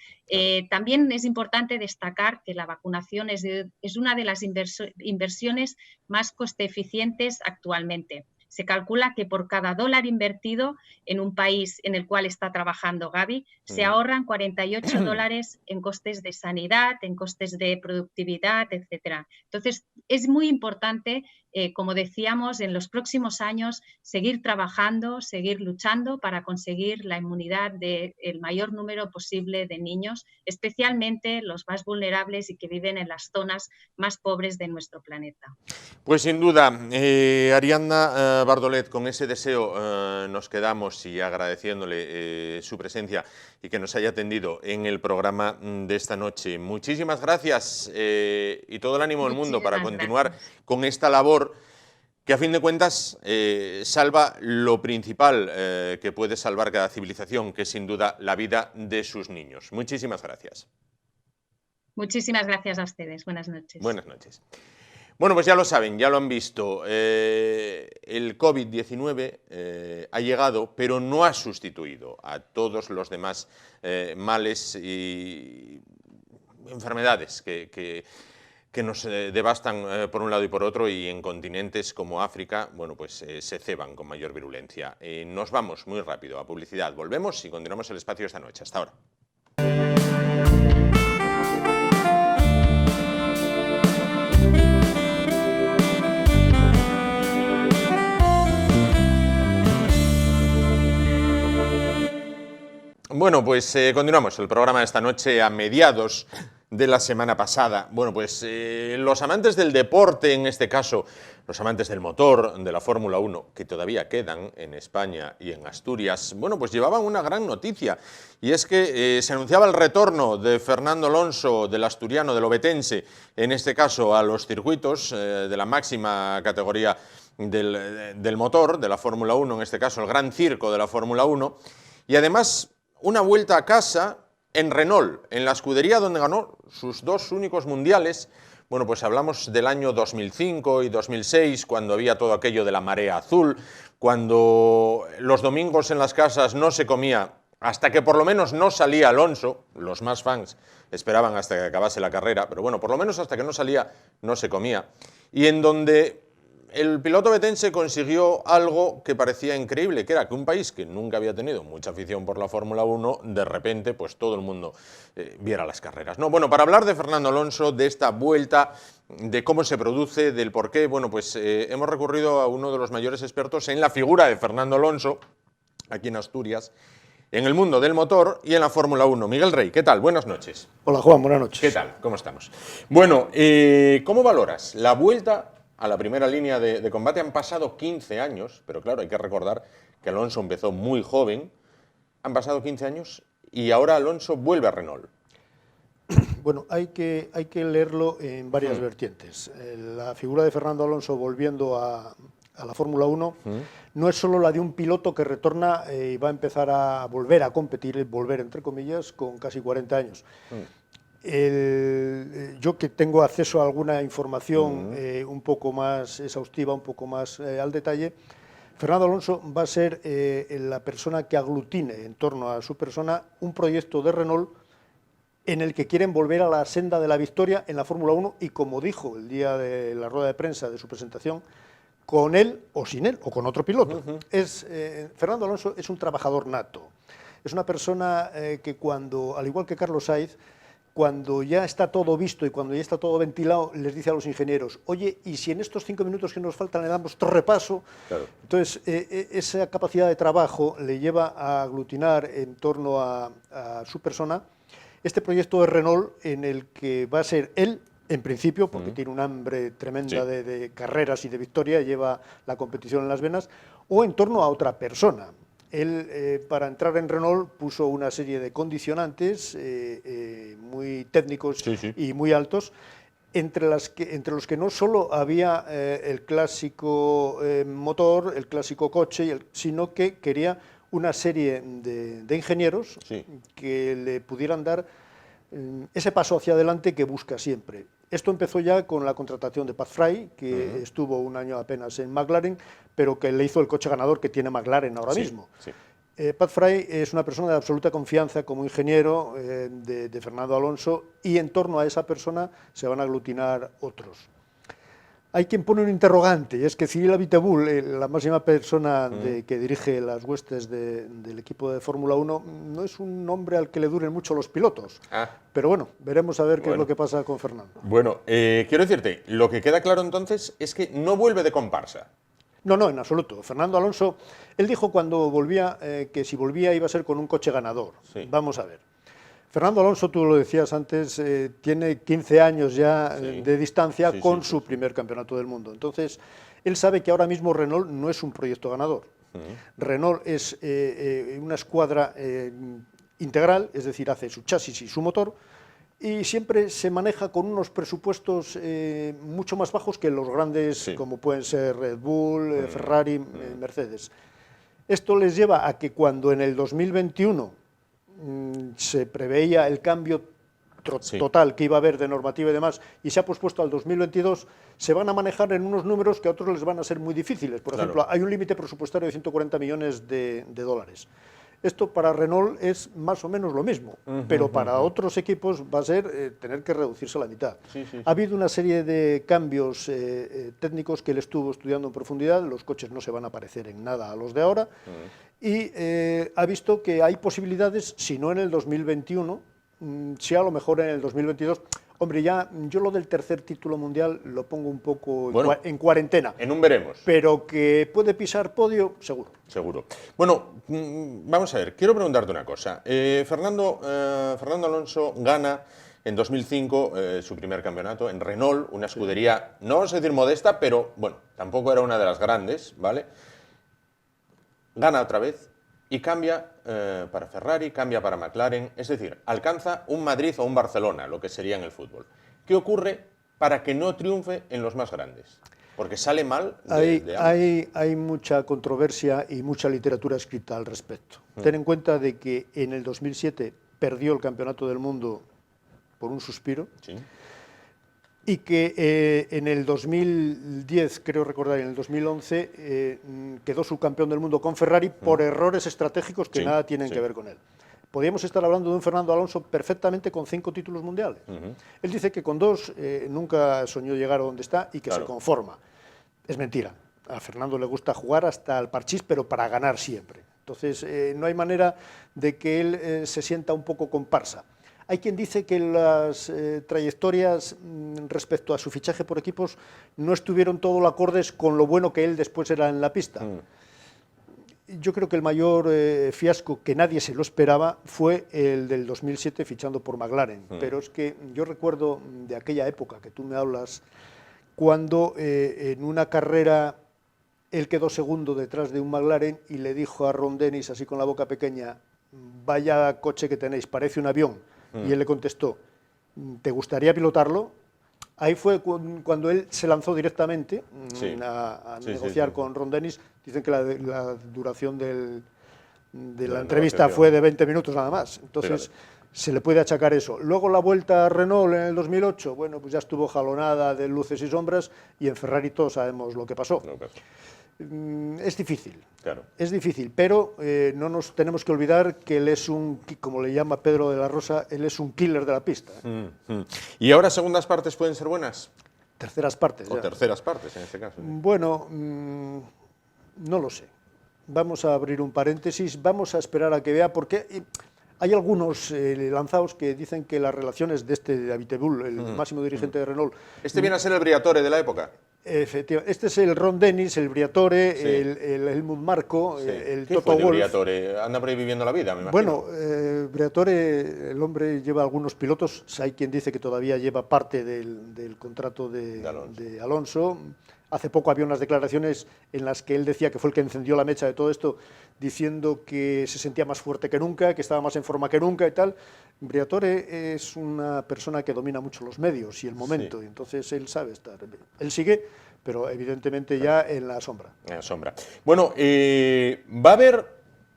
También es importante destacar que la vacunación es una de las inversiones más coste eficientes actualmente. Se calcula que por cada dólar invertido en un país en el cual está trabajando Gavi, se ahorran 48 dólares en costes de sanidad, en costes de productividad, etc. Entonces, es muy importante, como decíamos, en los próximos años seguir trabajando, seguir luchando para conseguir la inmunidad del mayor número posible de niños, especialmente los más vulnerables y que viven en las zonas más pobres de nuestro planeta. Pues sin duda, Ariadna Bardolet, con ese deseo nos quedamos y agradeciéndole su presencia y que nos haya atendido en el programa de esta noche. Muchísimas gracias y todo el ánimo del mundo para continuar con esta labor que a fin de cuentas salva lo principal que puede salvar cada civilización, que es sin duda la vida de sus niños. Muchísimas gracias. Muchísimas gracias a ustedes. Buenas noches. Buenas noches. Bueno, pues ya lo saben, ya lo han visto. El COVID-19 ha llegado, pero no ha sustituido a todos los demás males y enfermedades que nos devastan por un lado y por otro, y en continentes como África, bueno, pues se ceban con mayor virulencia. Nos vamos muy rápido a publicidad, volvemos y continuamos el espacio esta noche. Hasta ahora. Bueno, pues continuamos el programa de esta noche a mediados de la semana pasada. Bueno, pues los amantes del deporte, en este caso, los amantes del motor, de la Fórmula 1, que todavía quedan en España y en Asturias, bueno, pues llevaban una gran noticia, y es que se anunciaba el retorno de Fernando Alonso, del asturiano, del obetense, en este caso a los circuitos de la máxima categoría del motor, de la Fórmula 1, en este caso el Gran Circo de la Fórmula 1, y además una vuelta a casa en Renault, en la escudería donde ganó sus 2 únicos mundiales. Bueno, pues hablamos del año 2005 y 2006, cuando había todo aquello de la marea azul, cuando los domingos en las casas no se comía hasta que por lo menos no salía Alonso. Los más fans esperaban hasta que acabase la carrera, pero bueno, por lo menos hasta que no salía no se comía. Y en donde el piloto obetense consiguió algo que parecía increíble, que era que un país que nunca había tenido mucha afición por la Fórmula 1, de repente, pues todo el mundo viera las carreras, ¿no? Bueno, para hablar de Fernando Alonso, de esta vuelta, de cómo se produce, del por qué, bueno, pues hemos recurrido a uno de los mayores expertos en la figura de Fernando Alonso, aquí en Asturias, en el mundo del motor y en la Fórmula 1. Miguel Rey, ¿qué tal? Buenas noches. Hola, Juan, buenas noches. ¿Qué tal? ¿Cómo estamos? Bueno, ¿cómo valoras la vuelta a la primera línea de combate? Han pasado 15 años, pero claro, hay que recordar que Alonso empezó muy joven. Han pasado 15 años y ahora Alonso vuelve a Renault. Bueno, hay que leerlo en varias vertientes. La figura de Fernando Alonso volviendo a la Fórmula 1 no es solo la de un piloto que retorna y va a empezar a volver a competir, volver entre comillas, con casi 40 años. Yo que tengo acceso a alguna información un poco más exhaustiva, un poco más al detalle, Fernando Alonso va a ser la persona que aglutine en torno a su persona un proyecto de Renault en el que quieren volver a la senda de la victoria en la Fórmula 1 y, como dijo el día de la rueda de prensa de su presentación, con él o sin él o con otro piloto. Fernando Alonso es un trabajador nato, es una persona que cuando, al igual que Carlos Sainz, cuando ya está todo visto y cuando ya está todo ventilado, les dice a los ingenieros, oye, ¿y si en estos 5 minutos que nos faltan le damos otro repaso? Claro. Entonces, esa capacidad de trabajo le lleva a aglutinar en torno a su persona este proyecto de Renault en el que va a ser él, en principio, porque tiene un hambre tremenda de carreras y de victoria, lleva la competición en las venas, o en torno a otra persona. Él, para entrar en Renault, puso una serie de condicionantes muy técnicos y muy altos, entre los que no solo había el clásico motor, el clásico coche, sino que quería una serie de ingenieros que le pudieran dar ese paso hacia adelante que busca siempre. Esto empezó ya con la contratación de Pat Fry, que estuvo un año apenas en McLaren, pero que le hizo el coche ganador que tiene McLaren ahora mismo. Pat Fry es una persona de absoluta confianza como ingeniero de Fernando Alonso, y en torno a esa persona se van a aglutinar otros. Hay quien pone un interrogante, y es que Cyril Abiteboul, la máxima persona que dirige las huestes del equipo de Fórmula 1, no es un hombre al que le duren mucho los pilotos. Pero bueno, veremos a ver qué es lo que pasa con Fernando. Bueno, quiero decirte, lo que queda claro entonces es que no vuelve de comparsa. No, no, en absoluto. Fernando Alonso, él dijo cuando volvía que si volvía iba a ser con un coche ganador. Vamos a ver. Fernando Alonso, tú lo decías antes, tiene 15 años ya de distancia con su primer campeonato del mundo. Entonces, él sabe que ahora mismo Renault no es un proyecto ganador. Renault es una escuadra integral, es decir, hace su chasis y su motor, y siempre se maneja con unos presupuestos mucho más bajos que los grandes, como pueden ser Red Bull, Ferrari, Mercedes. Esto les lleva a que cuando en el 2021 se preveía el cambio total que iba a haber de normativa y demás, y se ha pospuesto al 2022, se van a manejar en unos números que a otros les van a ser muy difíciles. Por ejemplo, hay un límite presupuestario de 140 millones de dólares. Esto para Renault es más o menos lo mismo, pero para otros equipos va a ser tener que reducirse a la mitad. Ha habido una serie de cambios técnicos que él estuvo estudiando en profundidad, los coches no se van a parecer en nada a los de ahora, y ha visto que hay posibilidades, si no en el 2021, si a lo mejor en el 2022... Hombre, ya yo lo del tercer título mundial lo pongo un poco en cuarentena. En un veremos. Pero que puede pisar podio, seguro. Seguro. Bueno, vamos a ver, quiero preguntarte una cosa. Fernando Alonso gana en 2005 su primer campeonato en Renault, una escudería, no vamos a decir modesta, pero bueno, tampoco era una de las grandes, ¿vale? Gana otra vez y cambia para Ferrari, cambia para McLaren, es decir, alcanza un Madrid o un Barcelona, lo que sería en el fútbol. ¿Qué ocurre para que no triunfe en los más grandes? Porque sale mal hay mucha controversia y mucha literatura escrita al respecto. Ten en cuenta de que en el 2007 perdió el Campeonato del Mundo por un suspiro. Sí. Y que en el 2010, creo recordar, en el 2011, quedó subcampeón del mundo con Ferrari por errores estratégicos que nada tienen que ver con él. Podríamos estar hablando de un Fernando Alonso perfectamente con 5 títulos mundiales. Él dice que con 2 nunca soñó llegar a donde está y que se conforma. Es mentira. A Fernando le gusta jugar hasta el parchís, pero para ganar siempre. Entonces, no hay manera de que él se sienta un poco comparsa. Hay quien dice que las trayectorias respecto a su fichaje por equipos no estuvieron todo lo acordes con lo bueno que él después era en la pista. Yo creo que el mayor fiasco, que nadie se lo esperaba, fue el del 2007 fichando por McLaren. Pero es que yo recuerdo de aquella época que tú me hablas, cuando en una carrera él quedó segundo detrás de un McLaren y le dijo a Ron Dennis, así con la boca pequeña, vaya coche que tenéis, parece un avión. Y él le contestó, ¿te gustaría pilotarlo? Ahí fue cuando él se lanzó directamente a negociar con Ron Dennis. Dicen que la duración de la entrevista fue de 20 minutos nada más. Entonces, se le puede achacar eso. Luego la vuelta a Renault en el 2008, bueno, pues ya estuvo jalonada de luces y sombras, y en Ferrari todos sabemos lo que pasó. Es difícil, es difícil, pero no nos tenemos que olvidar que él es un, como le llama Pedro de la Rosa, él es un killer de la pista. ¿Y ahora segundas partes pueden ser buenas? Terceras partes. O terceras partes, en este caso. Bueno, no lo sé. Vamos a abrir un paréntesis, vamos a esperar a que vea, porque hay algunos lanzados que dicen que las relaciones de David Tebul, el máximo dirigente de Renault... ¿Este viene a ser el Briatore de la época? Efectivamente. Este es el Ron Dennis, el Briatore, el Helmut Marko, el Toto Wolff. Briatore? ¿Anda por ahí viviendo la vida, me imagino? Bueno, Briatore, el hombre lleva algunos pilotos. Hay quien dice que todavía lleva parte del contrato de Alonso. Hace poco había unas declaraciones en las que él decía que fue el que encendió la mecha de todo esto, diciendo que se sentía más fuerte que nunca, que estaba más en forma que nunca y tal. Briatore es una persona que domina mucho los medios y el momento, y entonces él sabe estar. Él sigue, pero evidentemente ya en la sombra. En la sombra. Bueno, va a haber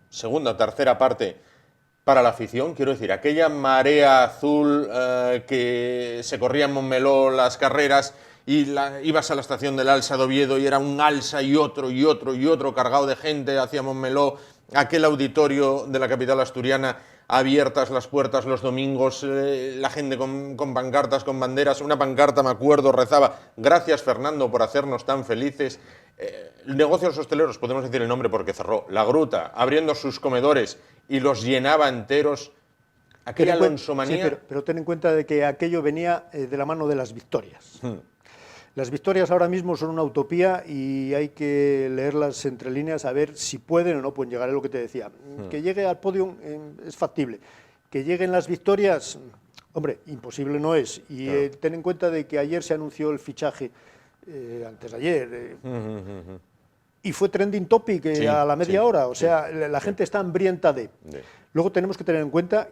segunda o tercera parte para la afición, quiero decir, aquella marea azul que se corría en Montmeló las carreras y ibas a la estación del Alsa de Oviedo y era un Alsa y otro y otro y otro cargado de gente hacia Montmeló, aquel auditorio de la capital asturiana, abiertas las puertas los domingos, la gente con pancartas, con banderas. Una pancarta, me acuerdo, rezaba, gracias Fernando por hacernos tan felices. Negocios hosteleros, podemos decir el nombre porque cerró, La Gruta, abriendo sus comedores y los llenaba enteros. Aquella alonsomanía... Sí, pero ten en cuenta de que aquello venía de la mano de las victorias. Las victorias ahora mismo son una utopía y hay que leerlas entre líneas a ver si pueden o no pueden llegar, es lo que te decía. Que llegue al podio es factible. Que lleguen las victorias, hombre, imposible no es. Y ten en cuenta de que ayer se anunció el fichaje, antes de ayer, y fue trending topic a la media hora. O sea, la gente está hambrienta de. Luego tenemos que tener en cuenta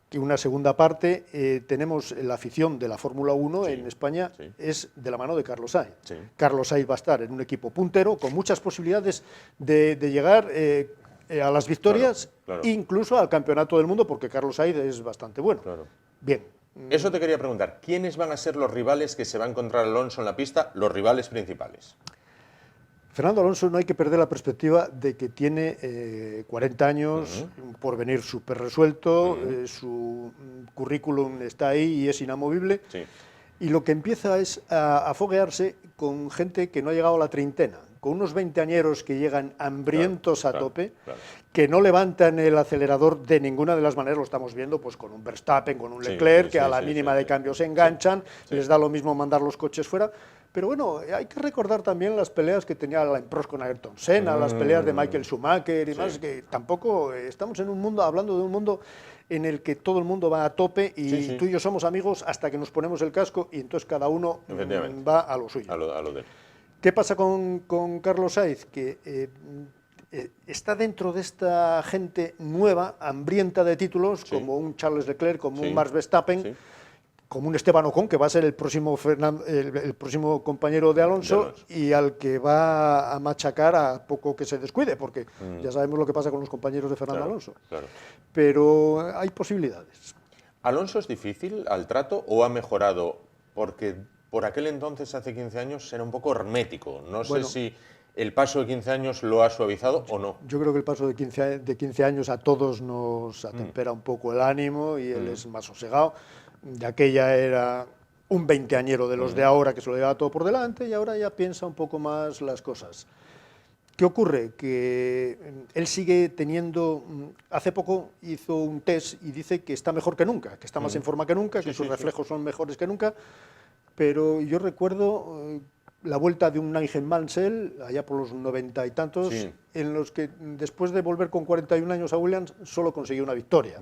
que una segunda parte, tenemos la afición de la Fórmula 1 en España, es de la mano de Carlos Sainz. Carlos Sainz va a estar en un equipo puntero con muchas posibilidades de llegar a las victorias, incluso al campeonato del mundo, porque Carlos Sainz es bastante bueno. Bien. Eso te quería preguntar, ¿quiénes van a ser los rivales que se va a encontrar Alonso en la pista, los rivales principales? Fernando Alonso no hay que perder la perspectiva de que tiene 40 años, un porvenir súper resuelto, su currículum está ahí y es inamovible, y lo que empieza es a foguearse con gente que no ha llegado a la treintena, con unos veinteañeros que llegan hambrientos a tope, que no levantan el acelerador de ninguna de las maneras, lo estamos viendo pues con un Verstappen, con un Leclerc, que a la mínima de cambio se enganchan, les da lo mismo mandar los coches fuera. Pero bueno, hay que recordar también las peleas que tenía Alain Prost con Ayrton Senna, las peleas de Michael Schumacher y más, que tampoco estamos en un mundo, hablando de un mundo en el que todo el mundo va a tope y tú y yo somos amigos hasta que nos ponemos el casco y entonces cada uno va a lo suyo. A lo de... ¿Qué pasa con Carlos Sainz? Que está dentro de esta gente nueva, hambrienta de títulos, como un Charles Leclerc, como un Max Verstappen, como un Esteban Ocon, que va a ser el próximo compañero de Alonso y al que va a machacar a poco que se descuide, porque ya sabemos lo que pasa con los compañeros de Fernando Alonso. Pero hay posibilidades. ¿Alonso es difícil al trato o ha mejorado? Porque por aquel entonces, hace 15 años, era un poco hermético. No sé si el paso de 15 años lo ha suavizado o no. Yo creo que el paso de 15 años a todos nos atempera un poco el ánimo y él es más sosegado. De aquella era un veinteañero de los de ahora que se lo llevaba todo por delante y ahora ya piensa un poco más las cosas. ¿Qué ocurre? Que él sigue teniendo... Hace poco hizo un test y dice que está mejor que nunca, que está más en forma que nunca, que sus reflejos son mejores que nunca, pero yo recuerdo la vuelta de un Nigel Mansell, allá por los 90 y tantos, en los que después de volver con 41 años a Williams solo consiguió una victoria.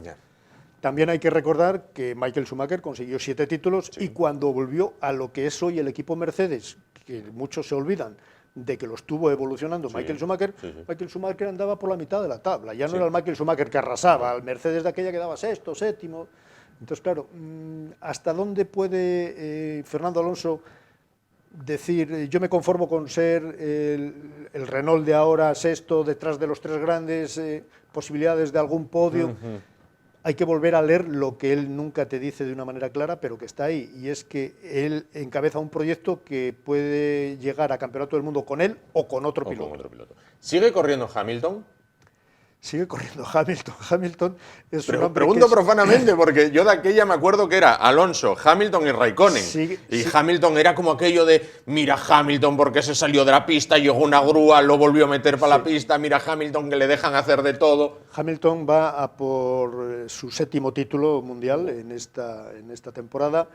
También hay que recordar que Michael Schumacher consiguió 7 títulos y cuando volvió a lo que es hoy el equipo Mercedes, que muchos se olvidan de que lo estuvo evolucionando Michael Schumacher, Michael Schumacher andaba por la mitad de la tabla, ya no era el Michael Schumacher que arrasaba, el Mercedes de aquella quedaba sexto, séptimo. Entonces, claro, ¿hasta dónde puede Fernando Alonso decir, yo me conformo con ser el Renault de ahora sexto, detrás de los 3 grandes, posibilidades de algún podio? Hay que volver a leer lo que él nunca te dice de una manera clara, pero que está ahí, y es que él encabeza un proyecto que puede llegar a Campeonato del Mundo con él o con otro piloto. ¿Sigue corriendo Hamilton? Sigue corriendo Hamilton. Hamilton es un hombre pregunto profanamente, porque yo de aquella me acuerdo que era Alonso, Hamilton y Raikkonen. Hamilton era como aquello de, mira Hamilton porque se salió de la pista, llegó una grúa, lo volvió a meter para la pista, mira Hamilton que le dejan hacer de todo. Hamilton va a por su 7º título mundial en esta temporada.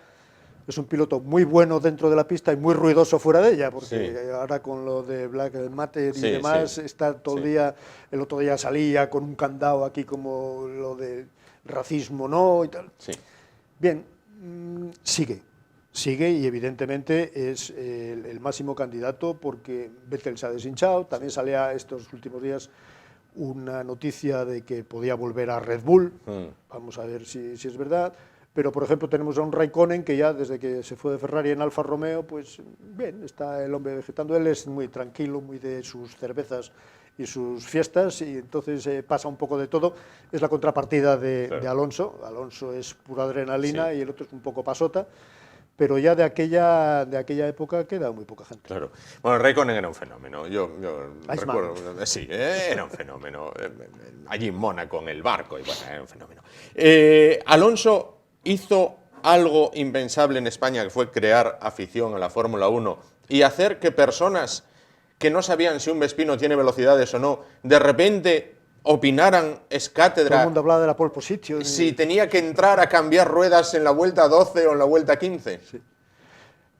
Es un piloto muy bueno dentro de la pista y muy ruidoso fuera de ella, porque ahora con lo de Black Matter y demás, está todo el día, el otro día salía con un candado aquí como lo de racismo, ¿no? Y tal. Bien, sigue y evidentemente es el máximo candidato porque Vettel se ha deshinchado, también salía estos últimos días una noticia de que podía volver a Red Bull, vamos a ver si es verdad. Pero, por ejemplo, tenemos a un Raikkonen que ya desde que se fue de Ferrari en Alfa Romeo, pues bien, está el hombre vegetando. Él es muy tranquilo, muy de sus cervezas y sus fiestas, y entonces pasa un poco de todo. Es la contrapartida de Alonso. Alonso es pura adrenalina y el otro es un poco pasota. Pero ya de aquella época queda muy poca gente. Claro. Bueno, Raikkonen era un fenómeno. Yo recuerdo, era un fenómeno. Allí en Mónaco, en el barco, y bueno, era un fenómeno. Alonso hizo algo impensable en España, que fue crear afición a la Fórmula 1 y hacer que personas que no sabían si un Vespino tiene velocidades o no, de repente opinaran ex cátedra. Todo el mundo hablaba de la pole position. Si tenía que entrar a cambiar ruedas en la vuelta 12 o en la vuelta 15.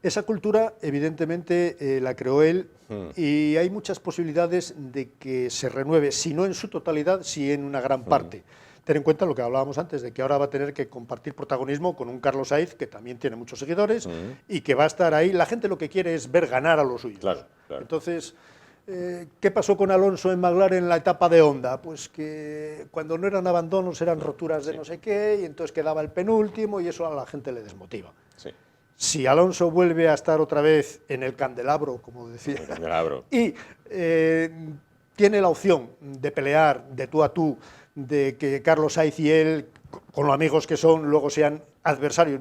Esa cultura, evidentemente, la creó él y hay muchas posibilidades de que se renueve, si no en su totalidad, si en una gran parte. Ten en cuenta lo que hablábamos antes, de que ahora va a tener que compartir protagonismo con un Carlos Sainz, que también tiene muchos seguidores, y que va a estar ahí. La gente lo que quiere es ver ganar a los suyos. Entonces, ¿qué pasó con Alonso en McLaren en la etapa de Honda? Pues que cuando no eran abandonos eran roturas de no sé qué, y entonces quedaba el penúltimo, y eso a la gente le desmotiva. Si Alonso vuelve a estar otra vez en el candelabro, como decía, y tiene la opción de pelear de tú a tú, de que Carlos Sainz y él, con lo amigos que son, luego sean adversarios.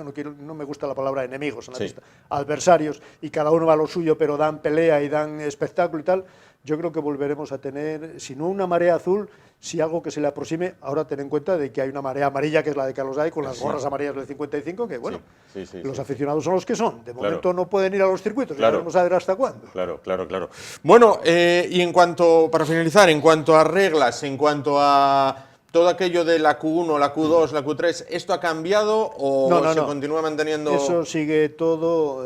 yo no me gusta la palabra enemigos en la pista, adversarios, y cada uno va a lo suyo, pero dan pelea y dan espectáculo y tal, yo creo que volveremos a tener, si no una marea azul, si algo que se le aproxime. Ahora ten en cuenta de que hay una marea amarilla, que es la de Carlos Sainz, con las gorras amarillas del 55, que bueno, los aficionados son los que son. De momento no pueden ir a los circuitos, ya vamos a ver hasta cuándo. Claro. Bueno, y en cuanto, para finalizar, en cuanto a reglas, en cuanto a todo aquello de la Q1, la Q2, la Q3, ¿esto ha cambiado o se continúa manteniendo? Eso sigue todo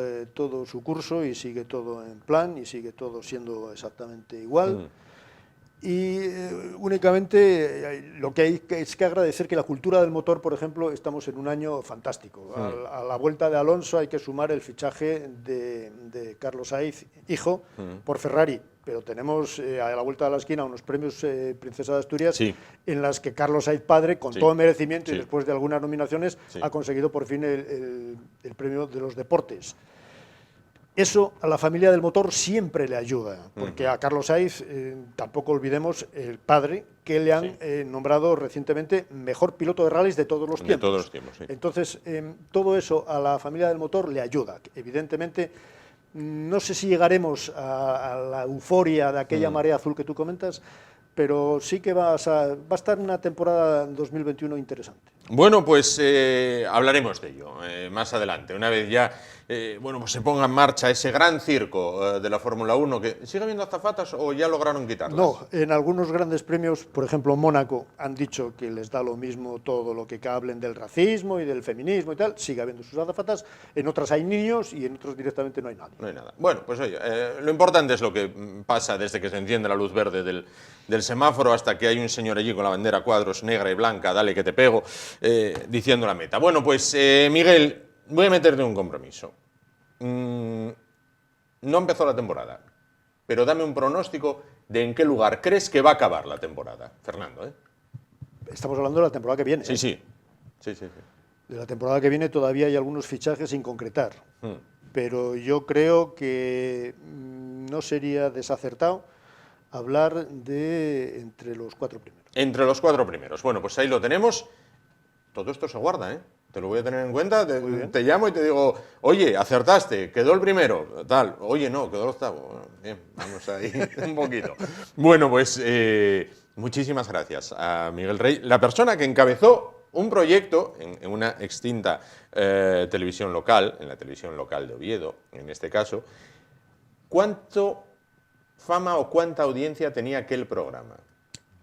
su curso y sigue todo en plan y sigue todo siendo exactamente igual. Y únicamente lo que hay es que agradecer que la cultura del motor, por ejemplo, estamos en un año fantástico. A la vuelta de Alonso hay que sumar el fichaje de Carlos Sainz, hijo, por Ferrari. Pero tenemos a la vuelta de la esquina unos premios Princesa de Asturias en las que Carlos Sainz padre, con todo merecimiento y después de algunas nominaciones, ha conseguido por fin el premio de los deportes. Eso a la familia del motor siempre le ayuda, porque a Carlos Sainz, tampoco olvidemos el padre, que le han nombrado recientemente mejor piloto de rallies de todos los tiempos. De todos los tiempos, sí. Entonces, todo eso a la familia del motor le ayuda. Evidentemente, no sé si llegaremos a la euforia de aquella marea azul que tú comentas, pero sí que va a estar una temporada 2021 interesante. Bueno, pues hablaremos de ello más adelante, una vez ya pues se ponga en marcha ese gran circo de la Fórmula 1, que ¿sigue habiendo azafatas o ya lograron quitarlas? No, en algunos grandes premios, por ejemplo Mónaco, han dicho que les da lo mismo todo lo que hablen del racismo y del feminismo y tal, sigue habiendo sus azafatas, en otras hay niños y en otros directamente no hay nadie. No hay nada. Bueno, pues oye, lo importante es lo que pasa desde que se enciende la luz verde del semáforo hasta que hay un señor allí con la bandera a cuadros negra y blanca, dale que te pego, diciendo la meta. Bueno, pues Miguel, voy a meterte un compromiso. No empezó la temporada, pero dame un pronóstico de en qué lugar crees que va a acabar la temporada, Fernando. Estamos hablando de la temporada que viene. Sí. De la temporada que viene todavía hay algunos fichajes sin concretar, pero yo creo que no sería desacertado hablar de entre los 4 primeros. Entre los 4 primeros. Bueno, pues ahí lo tenemos. Todo esto se guarda, Te lo voy a tener en cuenta. Te llamo y te digo, oye, acertaste, quedó el primero, tal. Oye, no, quedó el octavo. Bueno, bien, vamos ahí un poquito. Bueno, pues muchísimas gracias a Miguel Rey, la persona que encabezó un proyecto en una extinta televisión local, en la televisión local de Oviedo, en este caso. ¿Cuánto fama o cuánta audiencia tenía aquel programa?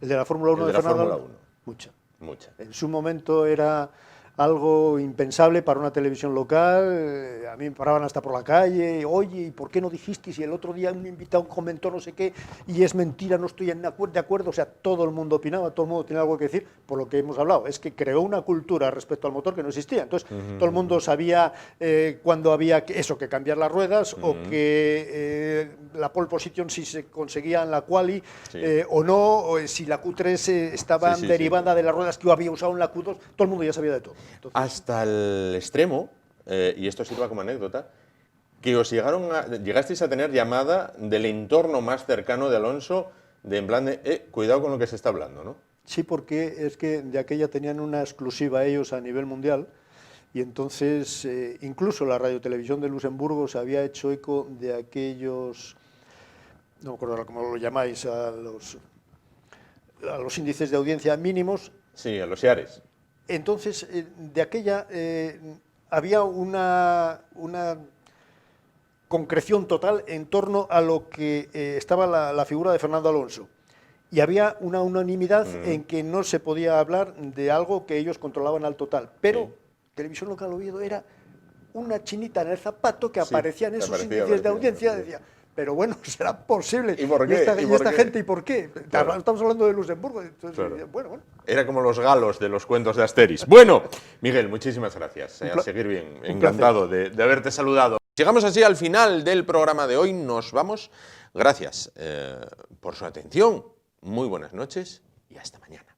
¿El de la Fórmula 1 de Fernando Alonso? Mucha. En su momento era algo impensable para una televisión local. A mí me paraban hasta por la calle, oye, ¿y por qué no dijiste? Si el otro día un invitado comentó no sé qué, y es mentira, no estoy de acuerdo. O sea, todo el mundo opinaba, todo el mundo tenía algo que decir, por lo que hemos hablado. Es que creó una cultura respecto al motor que no existía. Entonces, todo el mundo sabía cuándo había que cambiar las ruedas, o que la pole position si se conseguía en la quali o no, o si la Q3 estaba derivada de las ruedas que yo había usado en la Q2, todo el mundo ya sabía de todo. Entonces, hasta el extremo, y esto sirva como anécdota, que os llegasteis a tener llamada del entorno más cercano de Alonso, en plan de, cuidado con lo que se está hablando, ¿no? Sí, porque es que de aquella tenían una exclusiva ellos a nivel mundial, y entonces incluso la radiotelevisión de Luxemburgo se había hecho eco de aquellos, no me acuerdo ahora cómo lo llamáis, a los índices de audiencia mínimos. Sí, a los IARES. Entonces, de aquella había una concreción total en torno a lo que estaba la figura de Fernando Alonso. Y había una unanimidad en que no se podía hablar de algo que ellos controlaban al total. Pero Televisión Local Oviedo era una chinita en el zapato que aparecía en esos índices de audiencia. Decía, pero bueno, será posible. ¿Y por qué? ¿Y esta gente, ¿y por qué? Claro. Estamos hablando de Luxemburgo. Entonces, bueno. Era como los galos de los cuentos de Asterix. Bueno, Miguel, muchísimas gracias. A seguir bien. Encantado de haberte saludado. Llegamos así al final del programa de hoy. Nos vamos. Gracias por su atención. Muy buenas noches y hasta mañana.